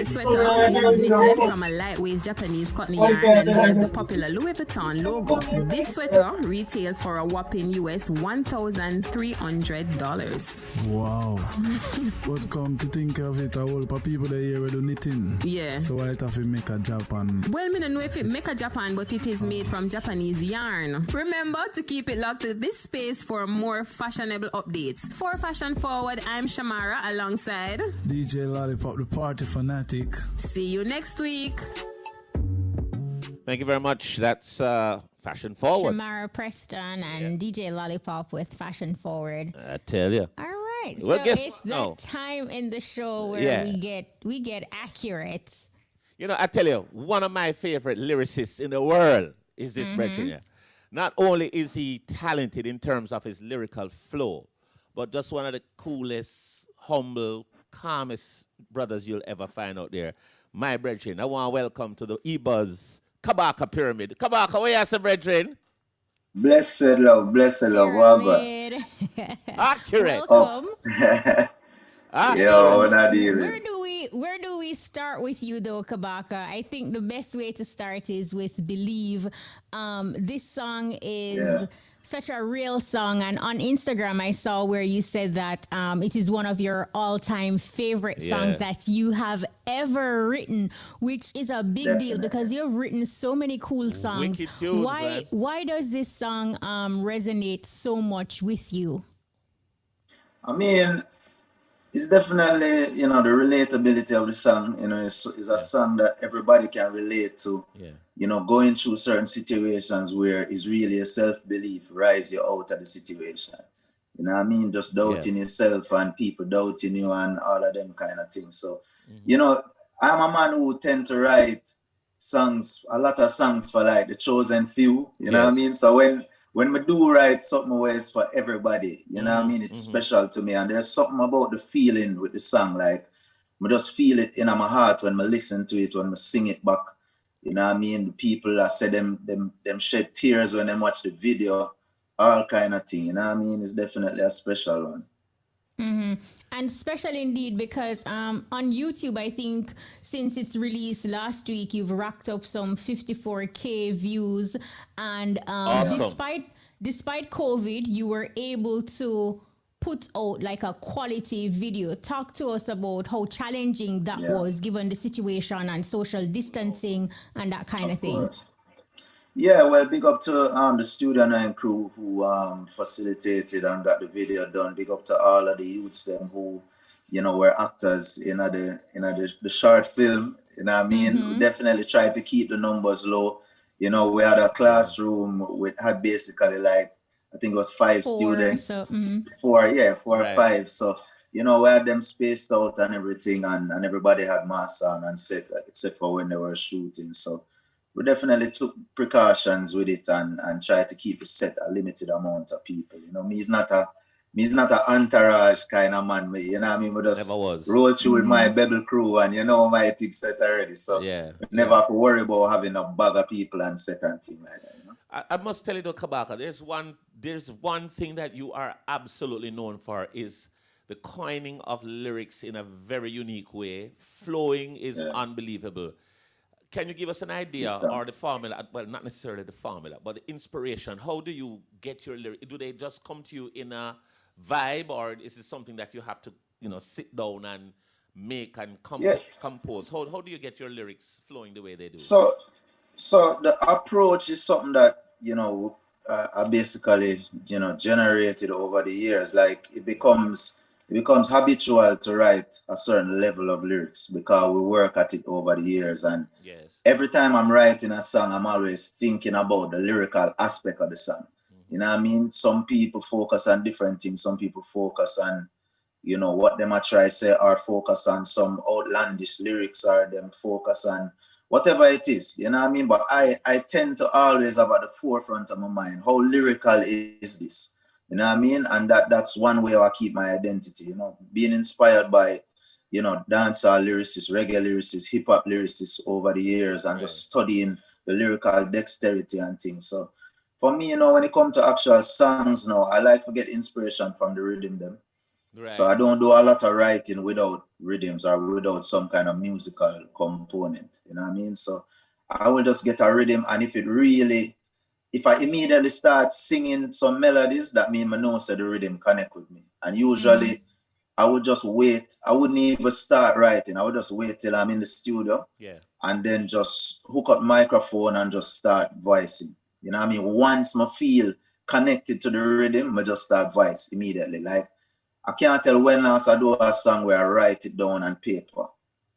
sweater is knitted from a lightweight Japanese cotton yarn and bears the popular Louis Vuitton logo. This sweater retails for a whopping US $1,300. Wow. But come to think of it, a whole lot of people that here will do knitting. Yeah. So I have to make a Japan. Well, I don't know if it make a Japan, but it is made from Japanese yarn. Remember to keep it locked to this space for more fashionable updates. For Fashion Forward, I'm Shamara alongside DJ Lollipop, the party fanatic. See you next week. Thank you very much. That's Fashion Forward. Shamara Preston and DJ Lollipop with Fashion Forward. I tell you. All right. Well, so it's that time in the show where we get accurate. You know, I tell you, one of my favorite lyricists in the world is this brethren here. Not only is he talented in terms of his lyrical flow, but just one of the coolest, humble, calmest brothers you'll ever find out there. My brethren, I want to welcome to the EBUZZ Kabaka Pyramid. Kabaka, where you say, brethren? Blessed love, whatever. Accurate. Welcome. Yo, not Where do we start with you though, Kabaka? I think the best way to start is with Believe. This song is such a real song, and on Instagram I saw where you said that it is one of your all-time favorite songs that you have ever written, which is a big deal because you've written so many cool songs. Tunes, why does this song resonate so much with you? I mean, it's definitely, the relatability of the song, is a song that everybody can relate to. Going through certain situations where it's really a self-belief rise you out of the situation. You know what I mean? Just doubting yourself and people doubting you and all of them kind of things. So, I'm a man who tend to write a lot of songs for like the chosen few, you know what I mean? So when we do write something where it's for everybody, you know what I mean? It's special to me. And there's something about the feeling with the song, like, I just feel it in my heart when I listen to it, when I sing it back. You know what I mean? The people that say them shed tears when they watch the video, all kind of thing. You know what I mean? It's definitely a special one. And special indeed because on YouTube, I think since it's released last week, you've racked up some 54K views. And awesome. despite COVID, you were able to put out like a quality video. Talk to us about how challenging that was given the situation and social distancing and that kind of thing. Yeah, well, big up to the Studio 9 crew who facilitated and got the video done. Big up to all of the youths them who, were actors in the short film. You know what I mean? We definitely tried to keep the numbers low. We had a classroom had basically like, I think it was 5 students. So, 4 or 5. So, we had them spaced out and everything, and everybody had masks on and set, except for when they were shooting. So we definitely took precautions with it and tried to keep it set a limited amount of people. Me is not a me's not an entourage kind of man. You know what I mean? We just Never was. roll through with my Bebel crew and you know my thing set already. So Yeah. we never have to worry about having a bag of people and set and thing like that. You know? I must tell you though, Kabaka, there's one thing that you are absolutely known for is the coining of lyrics in a very unique way. Flowing is unbelievable. Can you give us an idea or the formula? Well, not necessarily the formula, but the inspiration. How do you get your lyrics? Do they just come to you in a vibe, or is it something that you have to, sit down and make and compose? How do you get your lyrics flowing the way they do? So the approach is something that I basically generated over the years. Like it becomes habitual to write a certain level of lyrics because we work at it over the years. And every time I'm writing a song, I'm always thinking about the lyrical aspect of the song. You know what I mean? Some people focus on different things. Some people focus on, what them I try to say, or focus on some outlandish lyrics, or them focus on whatever it is. You know what I mean? But I tend to always have at the forefront of my mind, how lyrical is this? You know what I mean? And that's one way I keep my identity, being inspired by, dancehall lyricists, reggae lyricists, hip hop lyricists over the years, and just studying the lyrical dexterity and things. So for me, when it comes to actual songs now, I like to get inspiration from the rhythm them. Right. So I don't do a lot of writing without rhythms or without some kind of musical component. You know what I mean? So I will just get a rhythm, and if I immediately start singing some melodies, that means I know the rhythm connect with me. And usually I would just wait. I wouldn't even start writing. I would just wait till I'm in the studio and then just hook up microphone and just start voicing. You know what I mean? Once I feel connected to the rhythm, I just start voice immediately. Like I can't tell when last I do a song where I write it down on paper.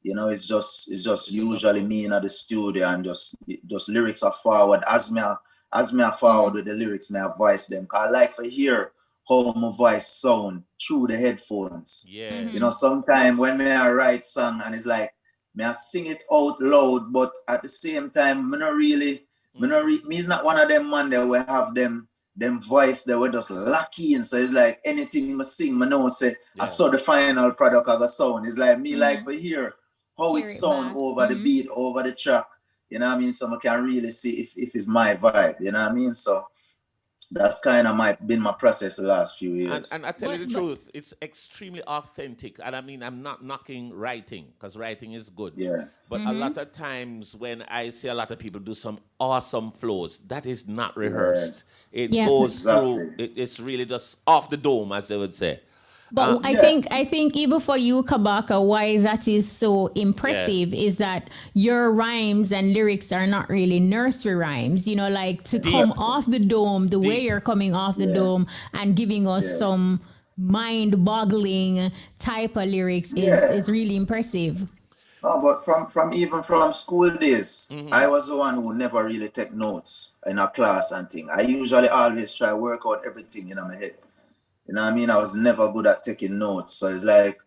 It's just usually me in the studio and just lyrics are forward as me I forward with the lyrics, may I voice them. Cause I like to hear how my voice sound through the headphones. Yeah. Sometimes when I write song and it's like, may I sing it out loud, but at the same time, me is not one of them man that will have them voice that will just lock in. So it's like anything I sing, I know say I saw the final product of a sound. It's like me like to hear how it sound over the beat, over the track. You know what I mean? So I can really see if it's my vibe. You know what I mean? So that's kind of been my process the last few years. And I tell you the truth, it's extremely authentic. And I mean, I'm not knocking writing, because writing is good. Yeah. But a lot of times when I see a lot of people do some awesome flows, that is not rehearsed. It goes through, it's really just off the dome, as they would say. But I think even for you, Kabaka, why that is so impressive is that your rhymes and lyrics are not really nursery rhymes. Like to come off the dome, the way you're coming off the dome and giving us some mind-boggling type of lyrics is really impressive. No, but from school days, I was the one who never really take notes in a class and thing. I usually always try to work out everything in my head. You know what I mean? I was never good at taking notes. So it's like,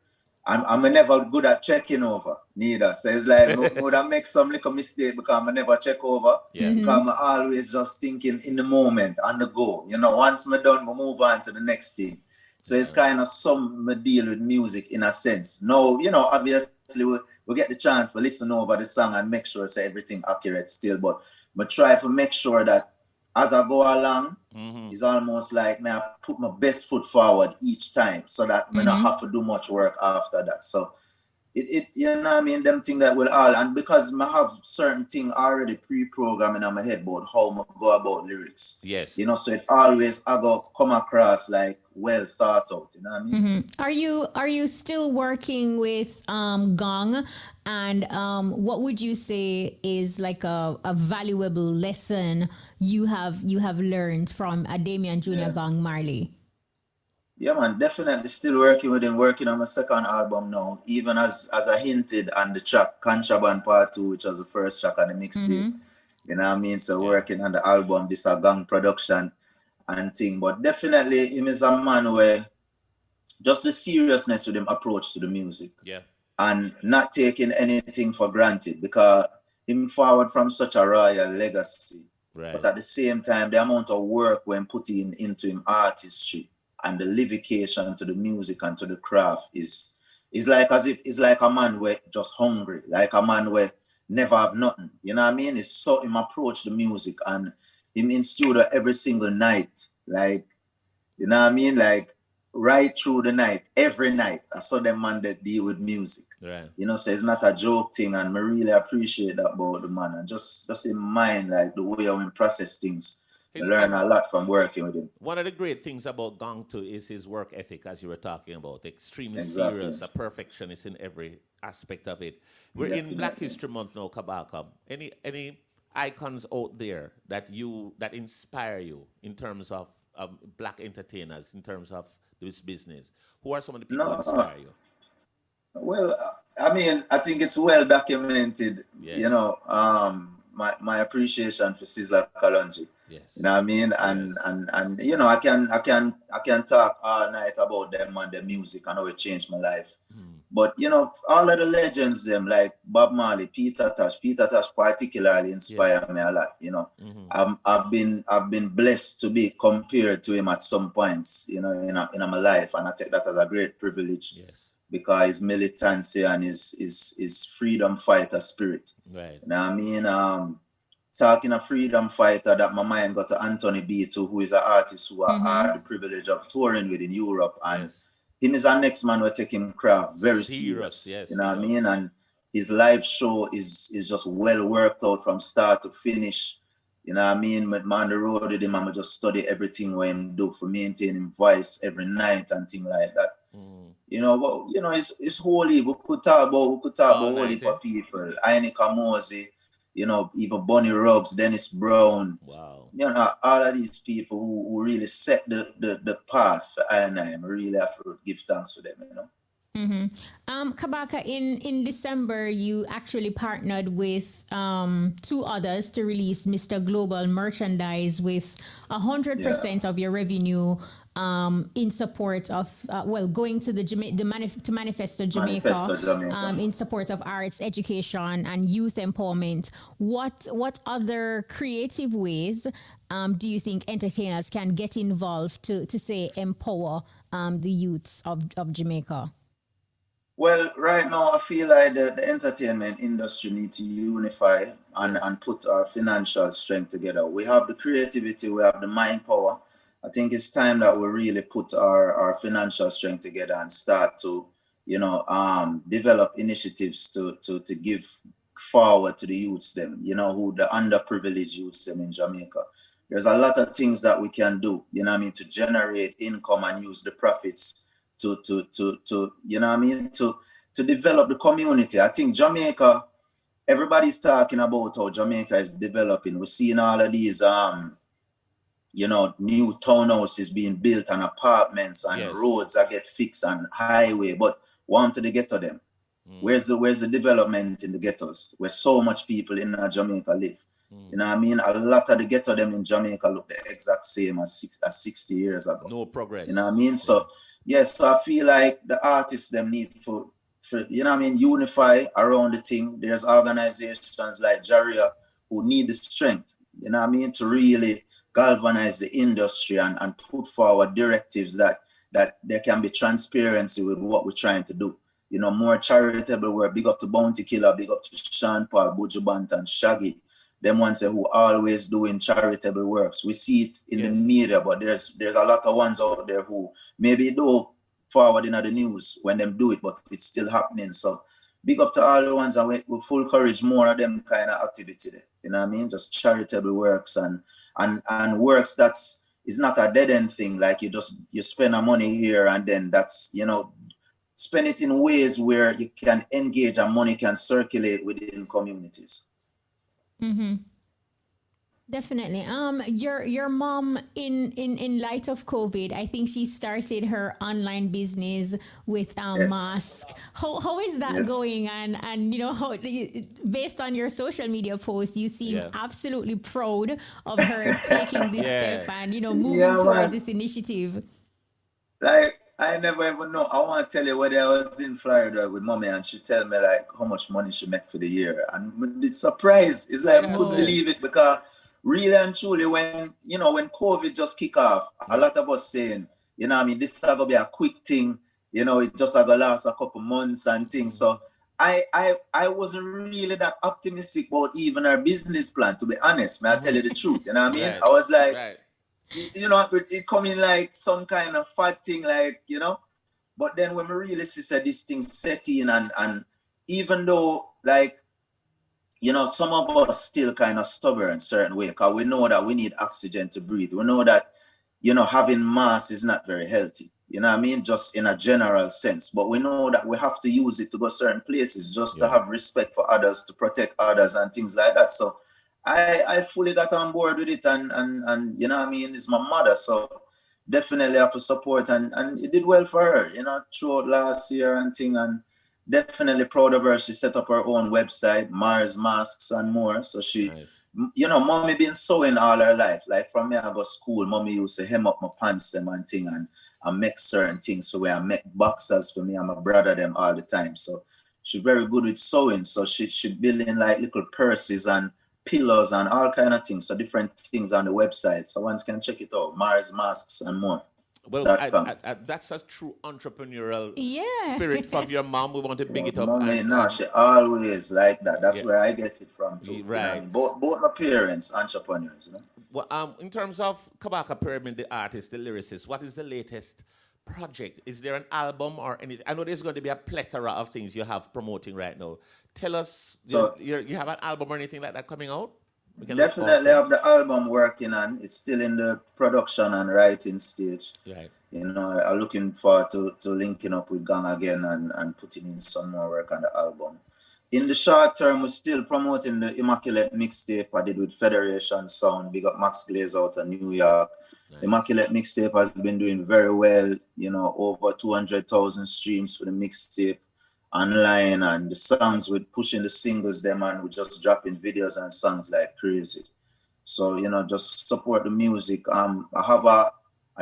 I'm never good at checking over neither. So it's like, I would make some little mistake because I never check over. Yeah. Because I'm always just thinking in the moment, on the go. Once I'm done, I move on to the next thing. So it's kind of some deal with music in a sense. No, obviously we get the chance to listen over the song and make sure say everything accurate still. But I try to make sure that as I go along, it's almost like I put my best foot forward each time so that I don't have to do much work after that. So it you know what I mean, them things that will all, and because I have certain thing already pre-programming in my head about how I go about lyrics. Yes. So it always I go come across like well thought out, you know what I mean? Are you still working with Gong? And what would you say is like a valuable lesson you have learned from Damian Jr. Gong Marley? Yeah, man, definitely still working with him, working on my second album now, even as I hinted on the track Contraband Part 2, which was the first track on the mixtape. You know what I mean? So working on the album, this a Gang production and thing. But definitely him is a man where just the seriousness with him approach to the music. Yeah. And not taking anything for granted, because him forward from such a royal legacy. Right. But at the same time, the amount of work when putting into him artistry and the livication to the music and to the craft is like as if it's like a man where just hungry, like a man where never have nothing. You know what I mean? It's so him approach the music and him in studio every single night. Like, you know what I mean? Like right through the night, every night. I saw them man that deal with music. Right. You know, so it's not a joke thing, and I really appreciate that about the man. And just in mind, like the way how he process things. I learn a lot from working with him. One of the great things about Gong too is his work ethic, as you were talking about. Extremely Exactly. serious, a perfectionist in every aspect of it. We're Definitely. in Black History Month now, Kabaka. Any icons out there that inspire you in terms of black entertainers, in terms of this business? Who are some of the people who inspire you? Well, I mean, I think it's well documented. Yeah. You know, my appreciation for Sizzla Kalonji. Yes. You know what I mean? And you know, I can talk all night about them and their music and how it changed my life. But you know, all of the legends, them like Bob Marley, Peter Tosh particularly inspire me a lot. You know, I've been blessed to be compared to him at some points. You know, in my life, and I take that as a great privilege. Yes. Because his militancy and his freedom fighter spirit. Right. You know what I mean? Talking a freedom fighter, that my mind got to Anthony B2, who is an artist who I had the privilege of touring with in Europe. And him is our next man, we're taking craft very serious. Yes, you know what I mean? And his live show is just well worked out from start to finish. You know what I mean? With man on the road with him, I'm just study everything what him do for maintaining voice every night and things like that. You know, but you know, it's holy. We could talk about holy for people. Aine Kamosi, you know, even Bonnie Ruggs, Dennis Brown. Wow. You know, all of these people who really set the path, and I really have to give thanks to them, you know. Kabaka, in December, you actually partnered with two others to release Mr. Global merchandise with 100% of your revenue in support of going to to Manifesto Jamaica, in support of arts, education, and youth empowerment. What other creative ways do you think entertainers can get involved to say empower the youths of Jamaica? Well, right now I feel like the entertainment industry needs to unify and put our financial strength together. We have the creativity, we have the mind power. I think it's time that we really put our financial strength together and start to, you know, develop initiatives to give forward to the youths them, you know, who the underprivileged youths them in Jamaica. There's a lot of things that we can do, you know what I mean, to generate income and use the profits to you know what I mean, to develop the community. I think Jamaica, everybody's talking about how Jamaica is developing. We're seeing all of these you know, new townhouses being built and apartments and roads that get fixed and highway, but want to the ghetto them. Where's the development in the ghettos where so much people in Jamaica live? You know what I mean? A lot of the ghetto them in Jamaica look the exact same as 60 years ago. No progress. You know what I mean? So yes, so I feel like the artists them need for you know what I mean, unify around the thing. There's organizations like Jaria who need the strength, you know what I mean, to really galvanize the industry and put forward directives that there can be transparency with what we're trying to do. You know, more charitable work. Big up to Bounty Killer, big up to Sean Paul, Buju Bant and Shaggy. Them ones who always doing charitable works. We see it in the media, but there's a lot of ones out there who maybe do forward in the news when them do it, but it's still happening. So big up to all the ones, and we full courage more of them kind of activity there. You know what I mean? Just charitable works and works is not a dead end thing. Like you spend a money here and then that's, you know, spend it in ways where you can engage and money can circulate within communities. Definitely. Your mom in light of COVID, I think she started her online business with masks. How is that going? And you know, how based on your social media posts, you seem absolutely proud of her taking this step and, you know, moving towards this initiative. Like, I never even know. I want to tell you whether I was in Florida with mommy and she tell me like how much money she make for the year. And it's surprise. It's like I couldn't believe it, because really and truly when COVID just kick off, a lot of us saying, You know what I mean? This is going to be a quick thing. You know, it just going to last a couple months and things. So I wasn't really that optimistic about even our business plan, to be honest. May I tell you the truth? You know what I mean? Right. I was like, Right. you know, it coming like some kind of fat thing, like, you know. But then when we really see this thing set in, and even though, like, you know, some of us still kind of stubborn in certain way, because we know that we need oxygen to breathe. We know that, you know, having mass is not very healthy. You know what I mean? Just in a general sense. But we know that we have to use it to go certain places, just to have respect for others, to protect others and things like that. So I fully got on board with it, and you know what I mean? It's my mother, so definitely have to support, and it did well for her, you know, throughout last year and thing, and definitely proud of her. She set up her own website, Mars Masks and more. So she, you know, mommy been sewing all her life. Like from me, I go to school, mommy used to hem up my pants them and thing, and I make certain things for where I make boxers for me and my brother them all the time. So she's very good with sewing. So she building like little purses and pillows and all kind of things. So different things on the website. So one can check it out, Mars Masks and more. Well, that's a true entrepreneurial spirit from your mom. We want to big it up. Mommy, no, she always like that. That's where I get it from too. Right. You know what I mean? Both my parents, entrepreneurs, you know. Well, in terms of Kabaka Pyramid, the artist, the lyricist, what is the latest project? Is there an album or anything? I know there's going to be a plethora of things you have promoting right now. Tell us, So- you have an album or anything like that coming out? We can Definitely have the album working on. It's still in the production and writing stage. Right. You know, I'm looking forward to linking up with Gang again and putting in some more work on the album. In the short term, we're still promoting the Immaculate mixtape I did with Federation Sound. Big up Max Glaze out of New York. Nice. Immaculate mixtape has been doing very well. You know, over 200,000 streams for the mixtape online, and the songs with pushing the singles them, and we're just dropping videos and songs like crazy. So, you know, just support the music. I have a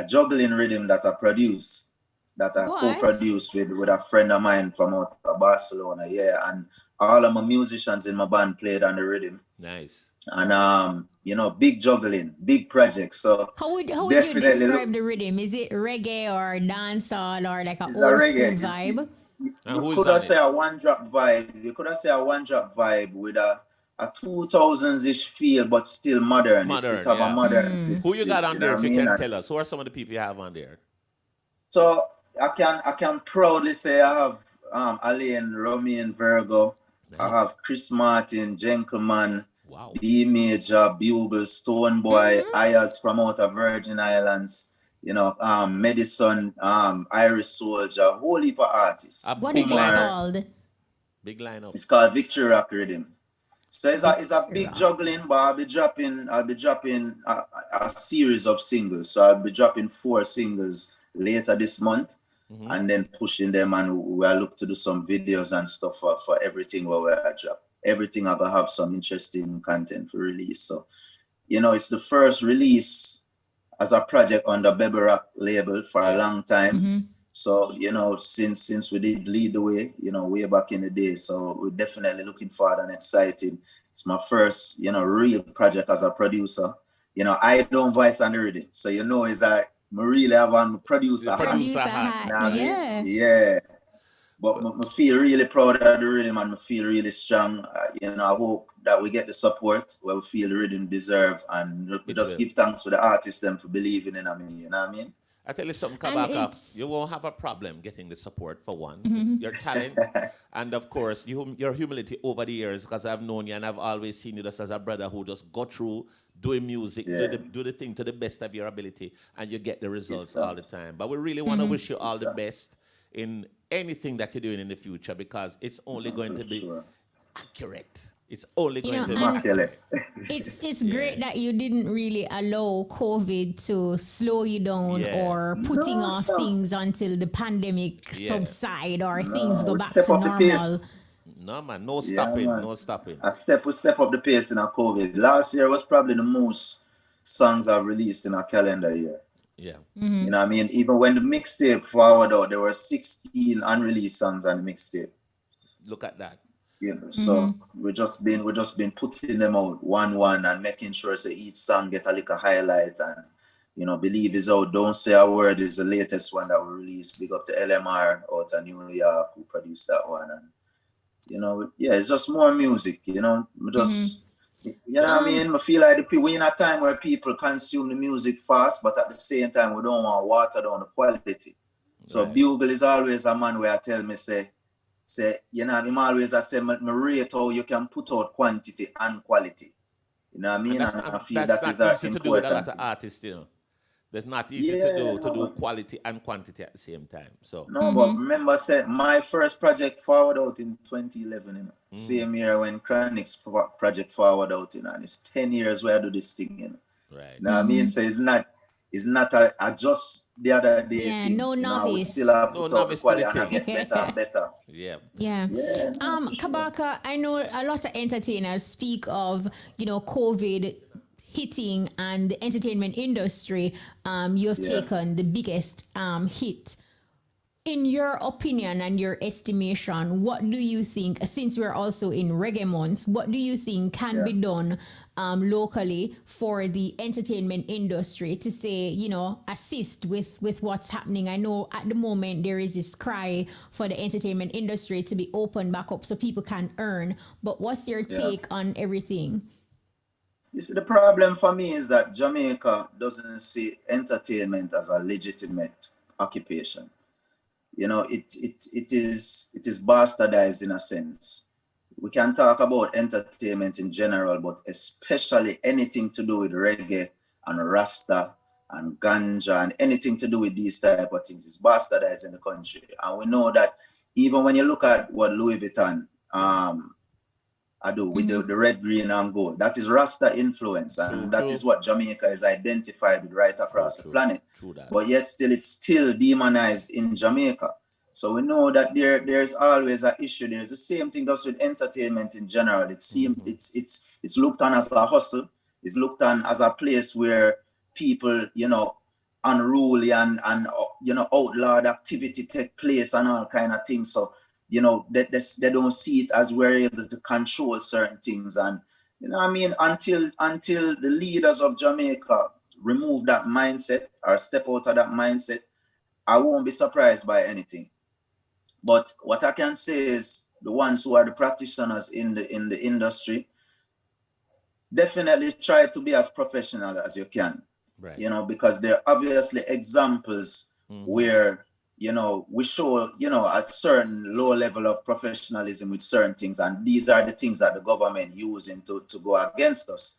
juggling rhythm that I produce, that I co-produce with a friend of mine from out of Barcelona. Yeah, and all of my musicians in my band played on the rhythm. Nice. And you know, big juggling, big projects. So how would you describe the rhythm? Is it reggae or dancehall or like a old school vibe? You could have said a one-drop vibe. You could have said a one-drop vibe with a 2000s-ish feel, but still modern. It have a modern twist. Who you got on there, if you can tell us? Who are some of the people you have on there? So I can proudly say I have Alain, Romain Virgo. Nice. I have Chris Martin, Gentleman, B Major, Bugle, Stoneboy, Ayers from out of Virgin Islands. You know, Medicine, Irish Soldier, a whole heap of artists. What is it called? Big lineup. It's called Victory Rock Rhythm. So it's a big juggling, but I'll be dropping a series of singles. So I'll be dropping 4 singles later this month, and then pushing them, and we'll look to do some videos and stuff for everything where we drop. Everything I gonna have some interesting content for release. So, you know, it's the first release as a project on the Baby Rock label for a long time. So, you know, since we did Lead the Way, you know, way back in the day. So we're definitely looking forward and excited. It's my first, you know, real project as a producer. You know, I don't voice on the rhythm. So, you know, it's like, I really have a producer hat. Yeah. But I feel really proud of the rhythm, and I feel really strong. You know, I hope that we get the support where we feel the rhythm deserve, and we just give thanks to the artists them for believing in me. You know what I mean? I tell you something, Kabaka, you won't have a problem getting the support for one. Your talent, and of course, your humility over the years, because I've known you and I've always seen you just as a brother who just go through doing music, do the thing to the best of your ability, and you get the results all the time. But we really want to wish you all the best in anything that you're doing in the future, because it's only going to be accurate. It's only going to be accurate. It's great that you didn't really allow COVID to slow you down or putting off things until the pandemic subside or things go back to normal. No, man, no stopping, no stopping. We step up the pace in our COVID. Last year was probably the most songs I've released in a calendar year. Yeah. You know what I mean? Even when the mixtape forward out, there were 16 unreleased songs on the mixtape. Look at that. You know, so we just been putting them out one and making sure so each song get a little highlight, and Believe is out. Don't Say a Word is the latest one that we released. Big up to LMR out of New York who produced that one. And, it's just more music, just, what I mean? I feel like we're in a time where people consume the music fast, but at the same time, we don't want to water down the quality. So Bugle is always a man where I tell me, I'm always say, me rate how you can put out quantity and quality. You know what I mean? And I feel that is that easy to do with a lot of artists, It's not easy to do quality and quantity at the same time. So no, but remember, my first project forward out in 2011, same year when Chronic's project forward out, and it's 10 years where I do this thing, Right. You know what I mean? So it's not a just the other day thing. No novice. We still have to talk the quality and I get better and better. Yeah. Kabaka, I know a lot of entertainers speak of, COVID hitting and the entertainment industry. You have taken the biggest hit. In your opinion and your estimation, what do you think, since we're also in reggae months, what do you think can be done locally for the entertainment industry to say, assist with what's happening? I know at the moment there is this cry for the entertainment industry to be opened back up so people can earn. But what's your take on everything? You see, the problem for me is that Jamaica doesn't see entertainment as a legitimate occupation. It is bastardized in a sense. We can talk about entertainment in general, but especially anything to do with reggae and Rasta and ganja and anything to do with these type of things is bastardized in the country. And we know that even when you look at what Louis Vuitton I do with the red, green, and gold. That is Rasta influence, and that is what Jamaica is identified with right across the planet. But yet still, it's still demonized in Jamaica. So we know that there's always an issue. There's the same thing just with entertainment in general. It's looked on as a hustle. It's looked on as a place where people, unruly and outlawed activity take place and all kind of things. So they don't see it as we're able to control certain things. And, until the leaders of Jamaica remove that mindset or step out of that mindset, I won't be surprised by anything. But what I can say is the ones who are the practitioners in the industry, definitely try to be as professional as you can. Right. Because there are obviously examples where we show, a certain low level of professionalism with certain things. And these are the things that the government using to go against us.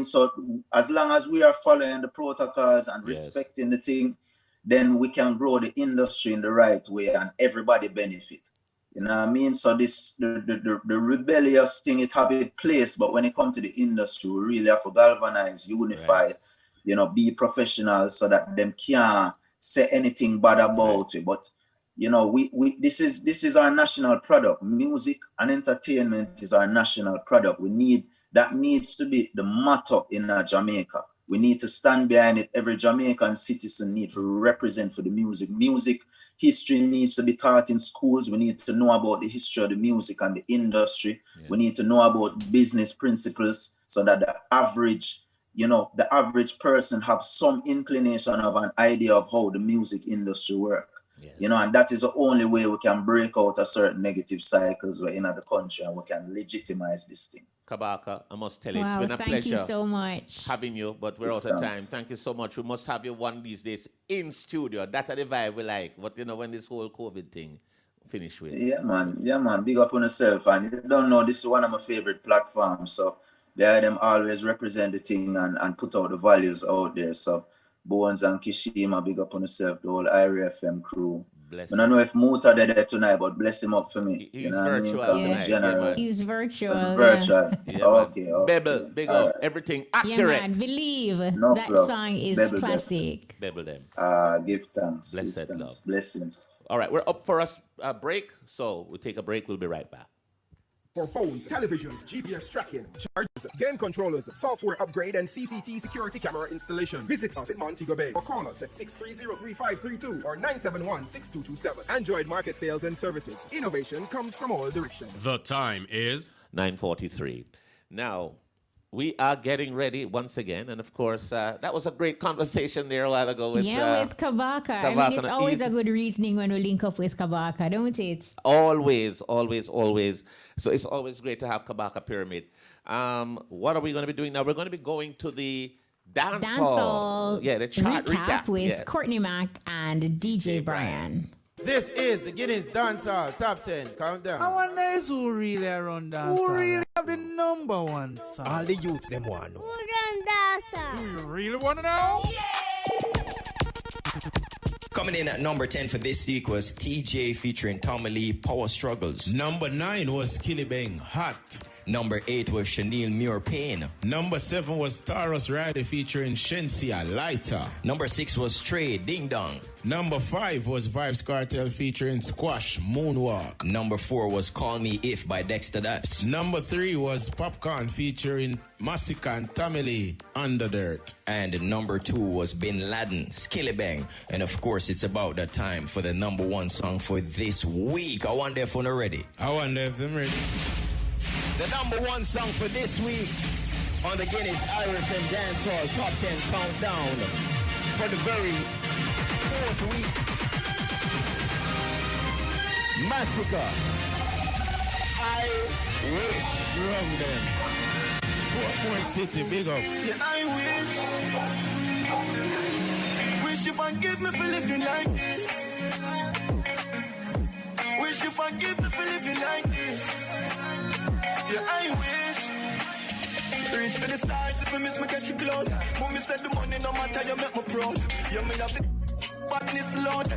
So as long as we are following the protocols and respecting the thing, then we can grow the industry in the right way and everybody benefit. So this, the rebellious thing, it have its place, but when it comes to the industry, we really have to galvanize, unify, be professional so that them can't say anything bad about it. But this is our national product. Music and entertainment is our national product. That needs to be the motto in Jamaica. We need to stand behind it. Every Jamaican citizen needs to represent for the music. Music history needs to be taught in schools. We need to know about the history of the music and the industry. We need to know about business principles so that the average person have some inclination of an idea of how the music industry works. And that is the only way we can break out a certain negative cycles in the country and we can legitimize this thing. Kabaka, I must tell you, it's been a pleasure. Thank you so much. Having you, but we're out of time. Thank you so much. We must have you one of these days in studio. That's the vibe we like. But when this whole COVID thing finish with. Yeah, man. Big up on yourself. And you don't know, this is one of my favorite platforms. So them always represent the thing and put out the values out there. So Bones and Kishima, big up on yourself, the whole IRA FM crew. I don't know if Muta there tonight, but bless him up for me. He's virtual tonight. General. He's virtual. Virtual. Yeah, okay. Bebel, big up. Everything accurate. Yeah, man. Believe no that problem. song is Bebel classic. Bebel them. Give thanks. Blessed love. Blessings. All right, we're up for a break. So we'll take a break. We'll be right back. For phones, televisions, GPS tracking, chargers, game controllers, software upgrade, and CCT security camera installation. Visit us in Montego Bay or call us at 630-3532 or 971-6227. Android market sales and services. Innovation comes from all directions. The time is 9:43. Now, we are getting ready once again. And of course, that was a great conversation there a while ago with with Kabaka. I mean, it's always a good reasoning when we link up with Kabaka, don't it? Always. So it's always great to have Kabaka Pyramid. What are we going to be doing now? We're going to be going to the dancehall. Yeah, the chart recap with Courtney Mack and DJ Brian. This is the Guinness Dancehall Top 10 Countdown. I wonder who really run dancehall. Who really have the number one song? All the youths them want. Who run dancehall? Do you really want to know? Coming in at number 10 for this week was TJ featuring Tommy Lee, Power Struggles. Number 9 was Killy Bang, Hot. Number 8 was Chanel Muir Payne. Number 7 was Taurus Riley featuring Shensia, Lighter. Number 6 was Trey, Ding Dong. Number 5 was Vibes Cartel featuring Squash, Moonwalk. Number 4 was Call Me If by Dexter Daps. Number 3 was Popcorn featuring Massacre and Tamale, Under Dirt. And number 2 was Bin Laden, Skillibang. And of course, it's about that time for the number 1 song for this week. I wonder if they're ready. I wonder if they're ready. The number 1 song for this week on the Guinness Irish and Dancehall Top 10 Countdown for the very 4th week. Massacre. I wish. From them. Portmore City, big up. Yeah, I wish you forgive me for living like this. Wish you forgive me for living like this. Yeah, I wish. Reach for the stars if I miss me catch you cloud. But me said the money no matter, you make me proud. You me have the badness loud.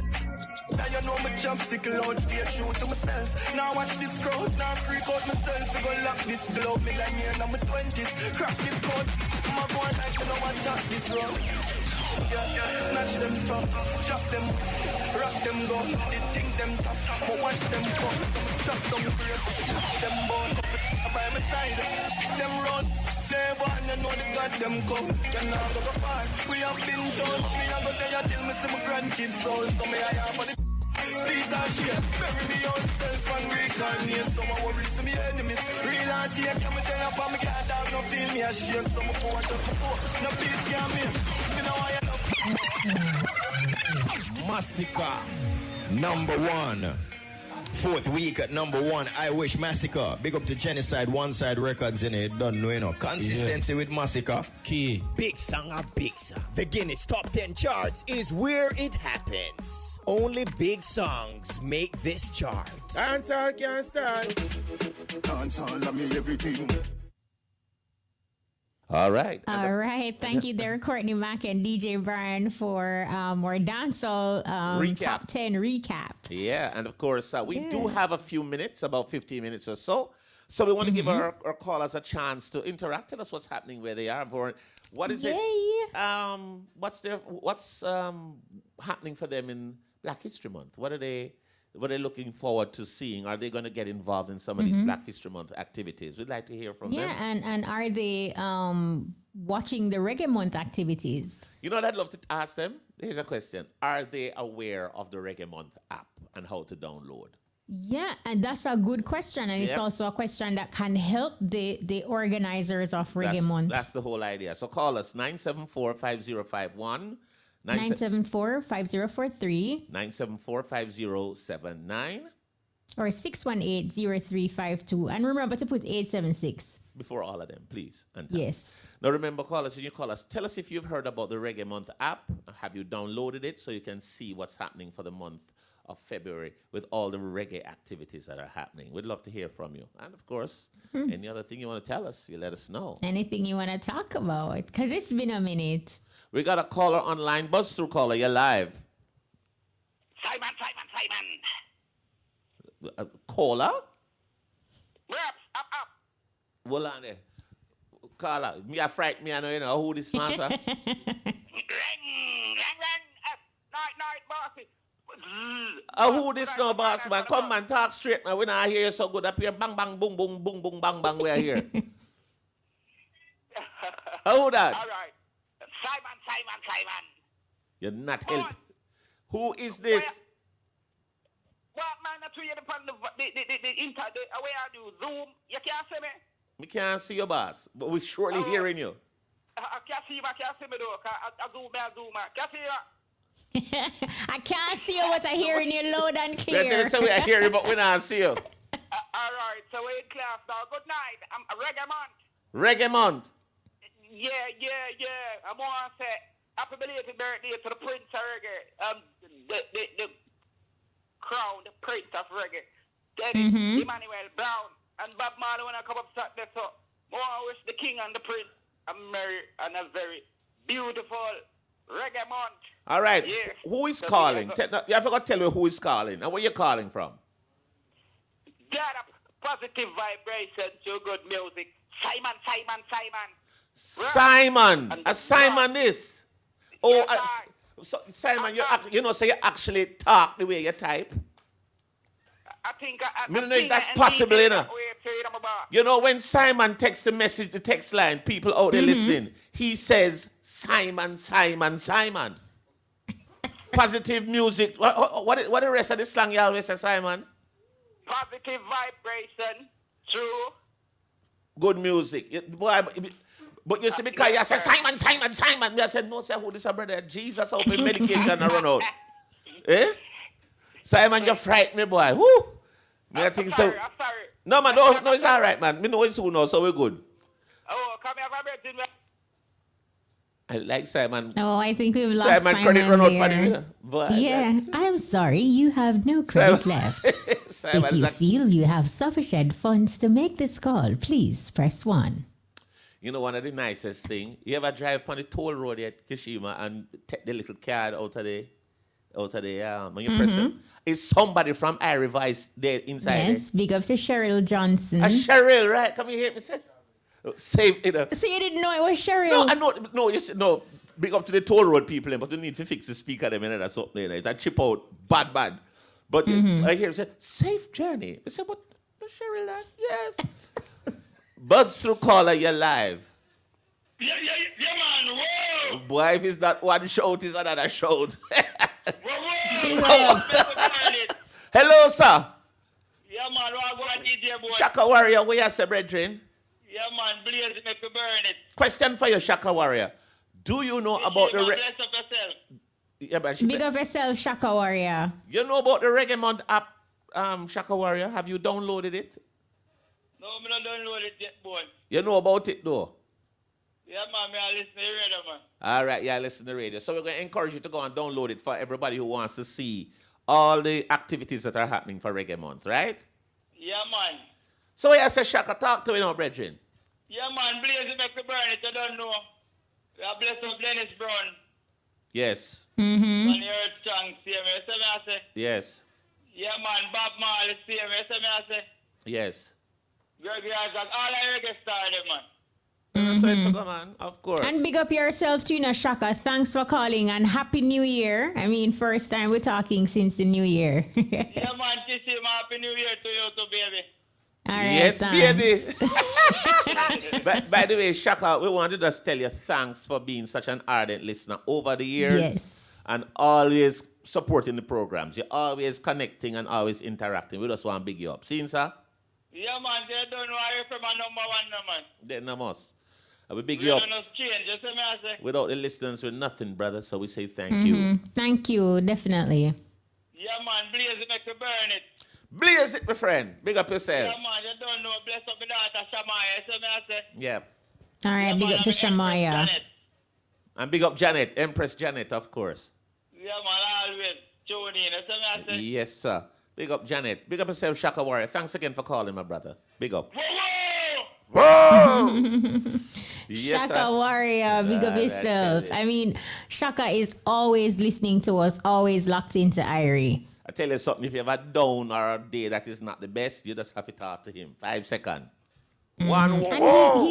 Now you know my chopstick loud. Stay true to myself. Now watch this crowd. Now freak out myself. We gon' lock this globe. Me like here in my 20s. Crack this code. I'm a going like you know I top this road. Yeah, snatch them some, chop them, rock them go, they think them tough, but watch them go, chop them great, them bone, by my side, them run, never and you know the God them come, you know go far, we have been done, me I go there till me see my grandkids soul, so me I have for the street and shit, bury me yourself and reincarnate, so my worries to me enemies, real and take, you me tell you for me get down, no feel me ashamed, so my phone just before, no peace can me, you know I Massacre, number 1. 4th week at number 1. I Wish Massacre. Big up to Genocide, One Side Records in it. Don't know, you know. Consistency with Massacre. Key. Big song, a big song. The Guinness Top 10 charts is where it happens. Only big songs make this chart. Dancehall can't stand. Dancehall, I mean everything. All right. Thank you there, Courtney Mack and DJ Brian for more dancehall top 10 recap. Yeah, and of course, we do have a few minutes, about 15 minutes or so. So we want to give our callers a chance to interact. Tell us what's happening where they are. What is it? What's happening for them in Black History Month? What are they looking forward to seeing? Are they going to get involved in some of these Black History Month activities? We'd like to hear from them. Yeah, and are they watching the Reggae Month activities? You know what I'd love to ask them? Here's a question. Are they aware of the Reggae Month app and how to download? Yeah, and that's a good question. And it's also a question that can help the organizers of Reggae Month. That's the whole idea. So call us 974-5051. 974-5043 974-5079 or 618-0352, and remember to put 876 before all of them, please. And yes. Now remember, call us when you call us. Tell us if you've heard about the Reggae Month app. Have you downloaded it so you can see what's happening for the month of February with all the reggae activities that are happening? We'd love to hear from you. And of course, any other thing you want to tell us, you let us know. Anything you want to talk about, because it's been a minute. We got a caller online. Buzz through caller. You're live. Simon. Caller? Up. Hold on there. Caller. Me a fright me, I know, you know who this man, sir? Night, bossy. Who this no, boss, man? Come, man, talk straight, man. We not hear you so good up here. Bang, bang, boom, boom, boom, boom, bang, bang. We're here. Who that? All right. Simon. You're not help. Who is this? What man? I tell you upon the internet. Where are you? Zoom? You can't see me. We can't see you, boss, but we're surely hearing you. I can't see me though. I zoom. Can't see you. I can't see you, but I hearing you loud and clear. Let's say we are hearing, but we not see you. All right, so we're in class now. Good night. I'm Reggae Month. Reggae Month. Yeah. I want to say happy belated birthday to the Prince of Reggae. The crown, the Prince of Reggae. Dennis Emmanuel Brown and Bob Marley when I come up Saturday. So I wish the King and the Prince a merry and a very beautiful Reggae Month. All right. Yes. Who is calling? You have to tell me who is calling and where you're calling from. Get up positive vibration to good music. Simon. Simon. Simon this. So Simon, you actually talk the way you type. I think I don't know if that's possible, you know. You know, when Simon texts a message, the text line, people out there listening, he says, Simon. Positive music. What the rest of the slang you always say, Simon? Positive vibration through good music. But you see, because you say, Simon. I said, no, sir, who this brother? Jesus, open medication and run out. Eh? Simon, you frighten me, boy. Woo! I think I'm sorry. No, man, no, it's all right, man. Me know it's who knows, so we're good. Oh, come here, I like Simon. Oh, I think we've lost Simon. Credit run out there. Boy, yeah, I'm sorry. You have no credit left. If you feel you have sufficient funds to make this call, please press 1. You know, one of the nicest things, you ever drive on the toll road at Kishima and take the little card out of the when you press it, is somebody from Irie Vice there inside? Yes, big up to Cheryl Johnson. Cheryl, right? Come here, me say. Save it. So you didn't know it was Cheryl? No, I know. No. Big up to the toll road people, but you need to fix the speaker them and that's something. That chip out bad. But I hear say safe journey. I say, but Cheryl, that yes. Buzz through caller, you're live. Yeah, man. Whoa. Boy, if it's not one shout, it's another shout. Whoa. Hello, sir. Yeah, man. What DJ boy? Shaka Warrior, where you say, brethren? Yeah, man. Blaze it, make me burn it. Question for you, Shaka Warrior. Do you know about the bless up yourself. Yeah, but big up yourself, Shaka Warrior. You know about the Reggae Month app, Shaka Warrior? Have you downloaded it? No, I don't download it yet, boy. You know about it, though? Yeah, man. I listen to the radio, man. All right, yeah, listen to the radio. So we're going to encourage you to go and download it for everybody who wants to see all the activities that are happening for Reggae Month, right? Yeah, man. So yeah, say Shaka, talk to me now, brethren. Yeah, man. Blaze it, make me burn it. I don't know. God bless up Dennis Brown. Yes. On your tongue, see me. I say. Yes. Yeah, man. Bob Marley, see me. I say. Yes. Gregory Isaac, all I reggae started, man. So it's a good man, of course. And big up yourself too, Shaka. Thanks for calling and Happy New Year. I mean, first time we're talking since the New Year. Yeah, man. Kiss him. Happy New Year to you too, baby. All right, yes, thanks. baby. By the way, Shaka, we wanted to just tell you thanks for being such an ardent listener over the years. Yes. And always supporting the programs. You're always connecting and always interacting. We just want to big you up. Seen, sir? Yeah, man. They don't know I from my number one, no, man. They no must. We big We you up. don't know change. Just me, I say. Without the listeners, we're nothing, brother. So we say thank you. Thank you, definitely. Yeah, man. Blaze it, make me burn it. Blaze it, my friend. Big up yourself. Yeah, man. You don't know. Bless up my daughter, Shamaya. So me, I say. Yeah. All right, Yeah, big man, up to I'm Shamaya. Janet. And big up Janet, Empress Janet, of course. Yeah, man. Always tune in. So me, I say. Yes, sir. Big up Janet. Big up yourself, Shaka Warrior. Thanks again for calling, my brother. Big up. Whoa! Yes, Shaka sir. Warrior, big up yourself. I mean, Shaka is always listening to us, always locked into Irie. I tell you something, if you have a down or a day that is not the best, you just have to talk to him. 5 seconds. One. And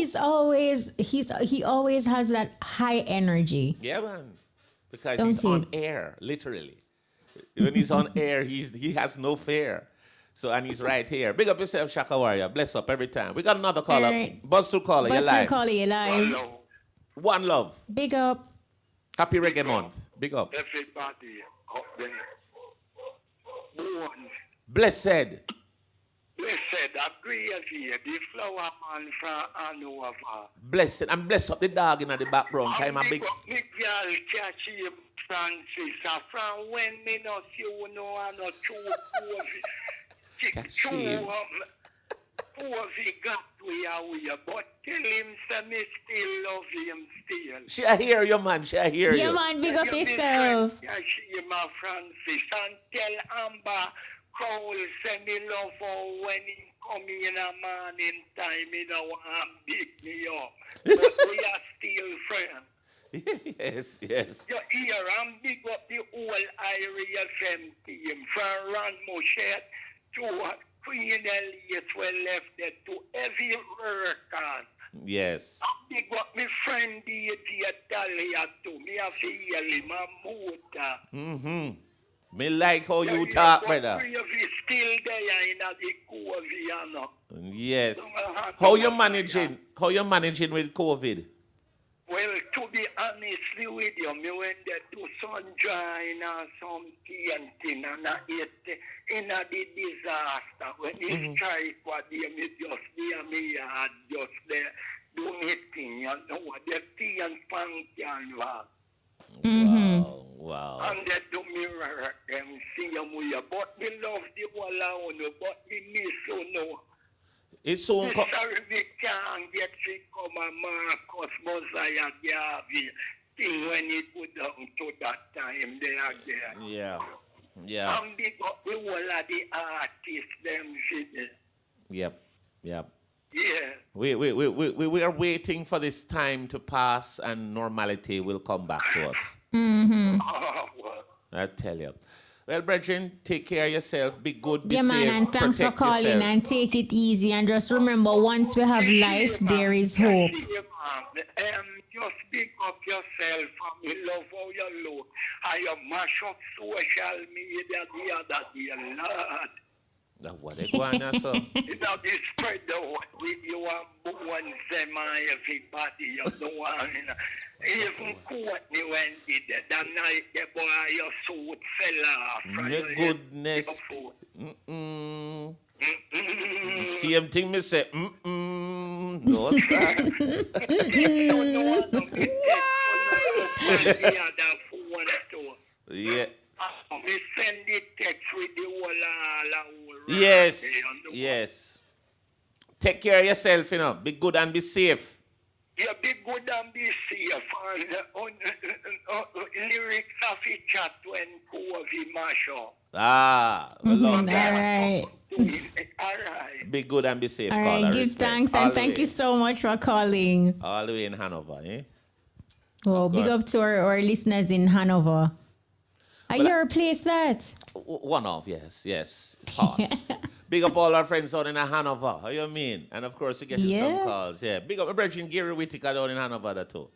he always has that high energy. Yeah, man. Because Don't he's you? on air, literally. When he's on air, he has no fear. So, and he's right here. Big up yourself, Shaka Warrior. Bless up every time. We got another caller. Right. Buzz through caller, you're Buzz through live. caller, you're live. One love. Big up. Happy Reggae Month. Big up. Everybody up there. One. Blessed. Blessed Blessed, a gravy, the flower man from Hanover. Blessed. And bless up the dog in the background. I'm a big... Me girl catch him, Francis. From when me not see you know, I not COVID got we but tell him say me still love him still. She I hear you, man. She I hear you. Yeah, man. Big up yourself. Yeah, she my Francis. And tell Amber Cole say me love her when he come in a morning time. He don't want to beat me up. But we are still friends. Yes, yes. You hear, I'm big up the whole Irish FM team from Ron Moshet to Queen Elliot well left there to every worker. Yes. I'm big up my friend D.T. Italia too. Me have to hear him, my motor. Mm-hmm. Me like how you talk, brother. We still there in the COVID, you know. Yes. How you managing? How you managing with COVID? Well, to be honestly with you, me when they do sun drying or some painting and I hit in the disaster. When it strike what they me just near me yard, just there, do me thing, you know, the paint pan canvas. Wow. And they do me work, them see them with you. But me love the whole of you, but me miss you know. It's so sorry, we can't get to come and Marcus Mosiah Garvey thing when it put down to that time they are there. Yeah. And big up the whole of the artists, them shit. Yep. Yeah. We are waiting for this time to pass and normality will come back to us. Oh, well. I tell you. Well, Brethren, take care of yourself. Be good, be Yeah, safe, man, and thanks for protect calling yourself. and take it easy. And just remember, once we have life, there is hope. Just pick up yourself and we love how you look. How you mash up social media the other day, Lord. That's what they go on now, so. It's not this spread the what with you and born semi everybody you don't want. Even Courtney when did that night the boy your suit fell off. My goodness. Same thing me say. No, sir. Yeah. We send the text with the whole Yes. Take care of yourself, you know. Be good and be safe. Yeah, be good and be safe. And lyrics of a chat when COVID mash up. Love All right. All right. Be good and be safe. All right, give respect. thanks All and the thank way. you so much for calling. All the way in Hanover, eh? Oh, big up to our listeners in Hanover. Are you replace that? One off, yes. Pause. Big up all our friends down in Hanover. How you mean? And of course, you get some calls. Yeah. Big up my brethren Gary Whittaker down in Hanover too.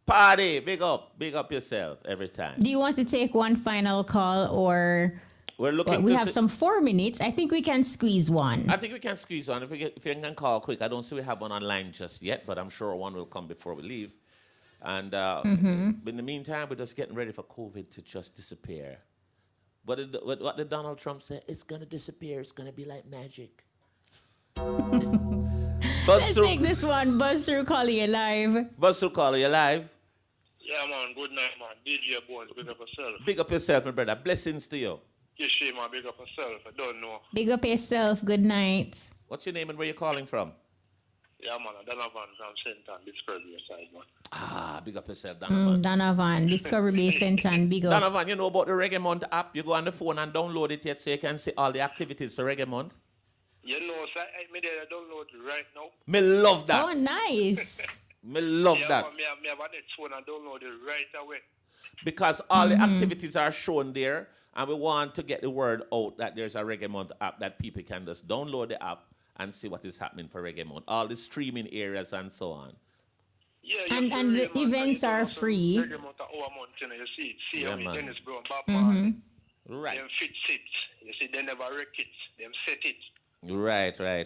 Party, big up yourself every time. Do you want to take one final call or we're looking? We have some 4 minutes. I think we can squeeze one. I think we can squeeze one. If you can call quick, I don't see we have one online just yet, but I'm sure one will come before we leave. And in the meantime, we're just getting ready for COVID to just disappear. What did Donald Trump say? It's going to disappear. It's going to be like magic. Let's take this one. Buzz through, call you live. Buzz through, call you live. Yeah, man. Good night, man. DJ Bones, big up yourself. Big up yourself, my brother. Blessings to you. Kishi, man, big up yourself. I don't know. Big up yourself. Good night. What's your name and where you calling from? Yeah, man. Donovan from St. Anne, Discovery side, man. Big up yourself, Donovan. Donovan, Discovery Bay Center, big up. Donovan, you know about the Reggae Month app? You go on the phone and download it yet so you can see all the activities for Reggae Month. You know, sir, I download it right now. Me love that. Oh, nice. Me love that. Man, me have a net phone and download it right away. Because all the activities are shown there, and we want to get the word out that there's a Reggae Month app that people can just download the app and see what is happening for Reggae Month. All the streaming areas and so on. Yeah, and the events are free. Reggae Month our month, you know, you see Yeah, how man. Dennis Brown, Bob Marley. Right. Them fit it. You see, they never wreck it. Them set it. Right. Yeah,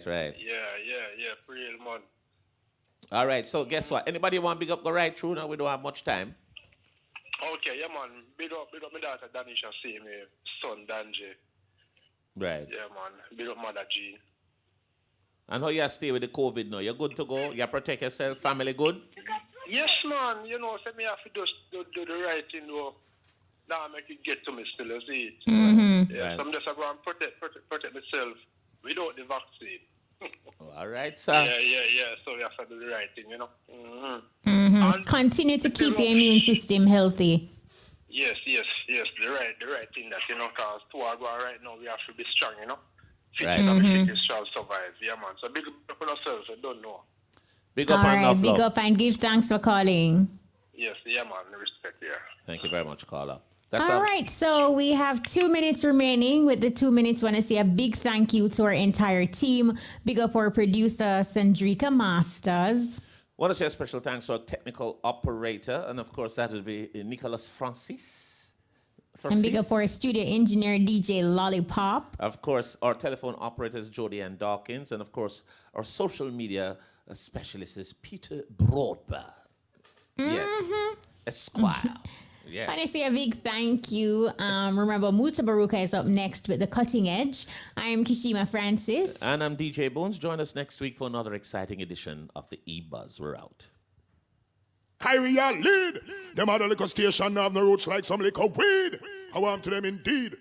real man. All right, so guess what? Anybody want to big up the right through now? We don't have much time. Okay, yeah, man. Big up my daughter Danisha, see me son Danje. Right. Yeah, man. Big up Mother G. And how you stay with the COVID now? You're good to go? You protect yourself? Family good? Yes, man. You know, so me have to just do the right thing, though. Now make it get to me still, you see. Mm-hmm. Yeah, so I'm just going to protect myself without the vaccine. All right, sir. Yeah. So we have to do the right thing, you know. Mm-hmm. Mm-hmm. Continue to keep your immune system healthy. Yes. The right thing that, you know, because to our go right now, we have to be strong, you know. Right. Fitness shall survive, yeah, man. So big up on ourselves, I don't know. Big up All and right, enough big love. up and give thanks for calling. Yes, yeah, man. Respect, yeah. Thank you very much, caller. All right, so we have 2 minutes remaining. With the 2 minutes, want to say a big thank you to our entire team. Big up our producer, Sandrika Masters. Want to say a special thanks to our technical operator, and of course that would be Nicholas Francis. And big up our studio engineer, DJ Lollipop. Of course, our telephone operators, Jody and Dawkins, and of course our social media specialist is Peter Broadbent. Yes, Esquire. Yeah. I want to say a big thank you. Remember, Muta Baruka is up next with The Cutting Edge. I'm Kishima Francis. And I'm DJ Bones. Join us next week for another exciting edition of the EBUZZ. We're out. Kyrie lead. Them other liquor station have no roots like some liquor weed. I want to them indeed.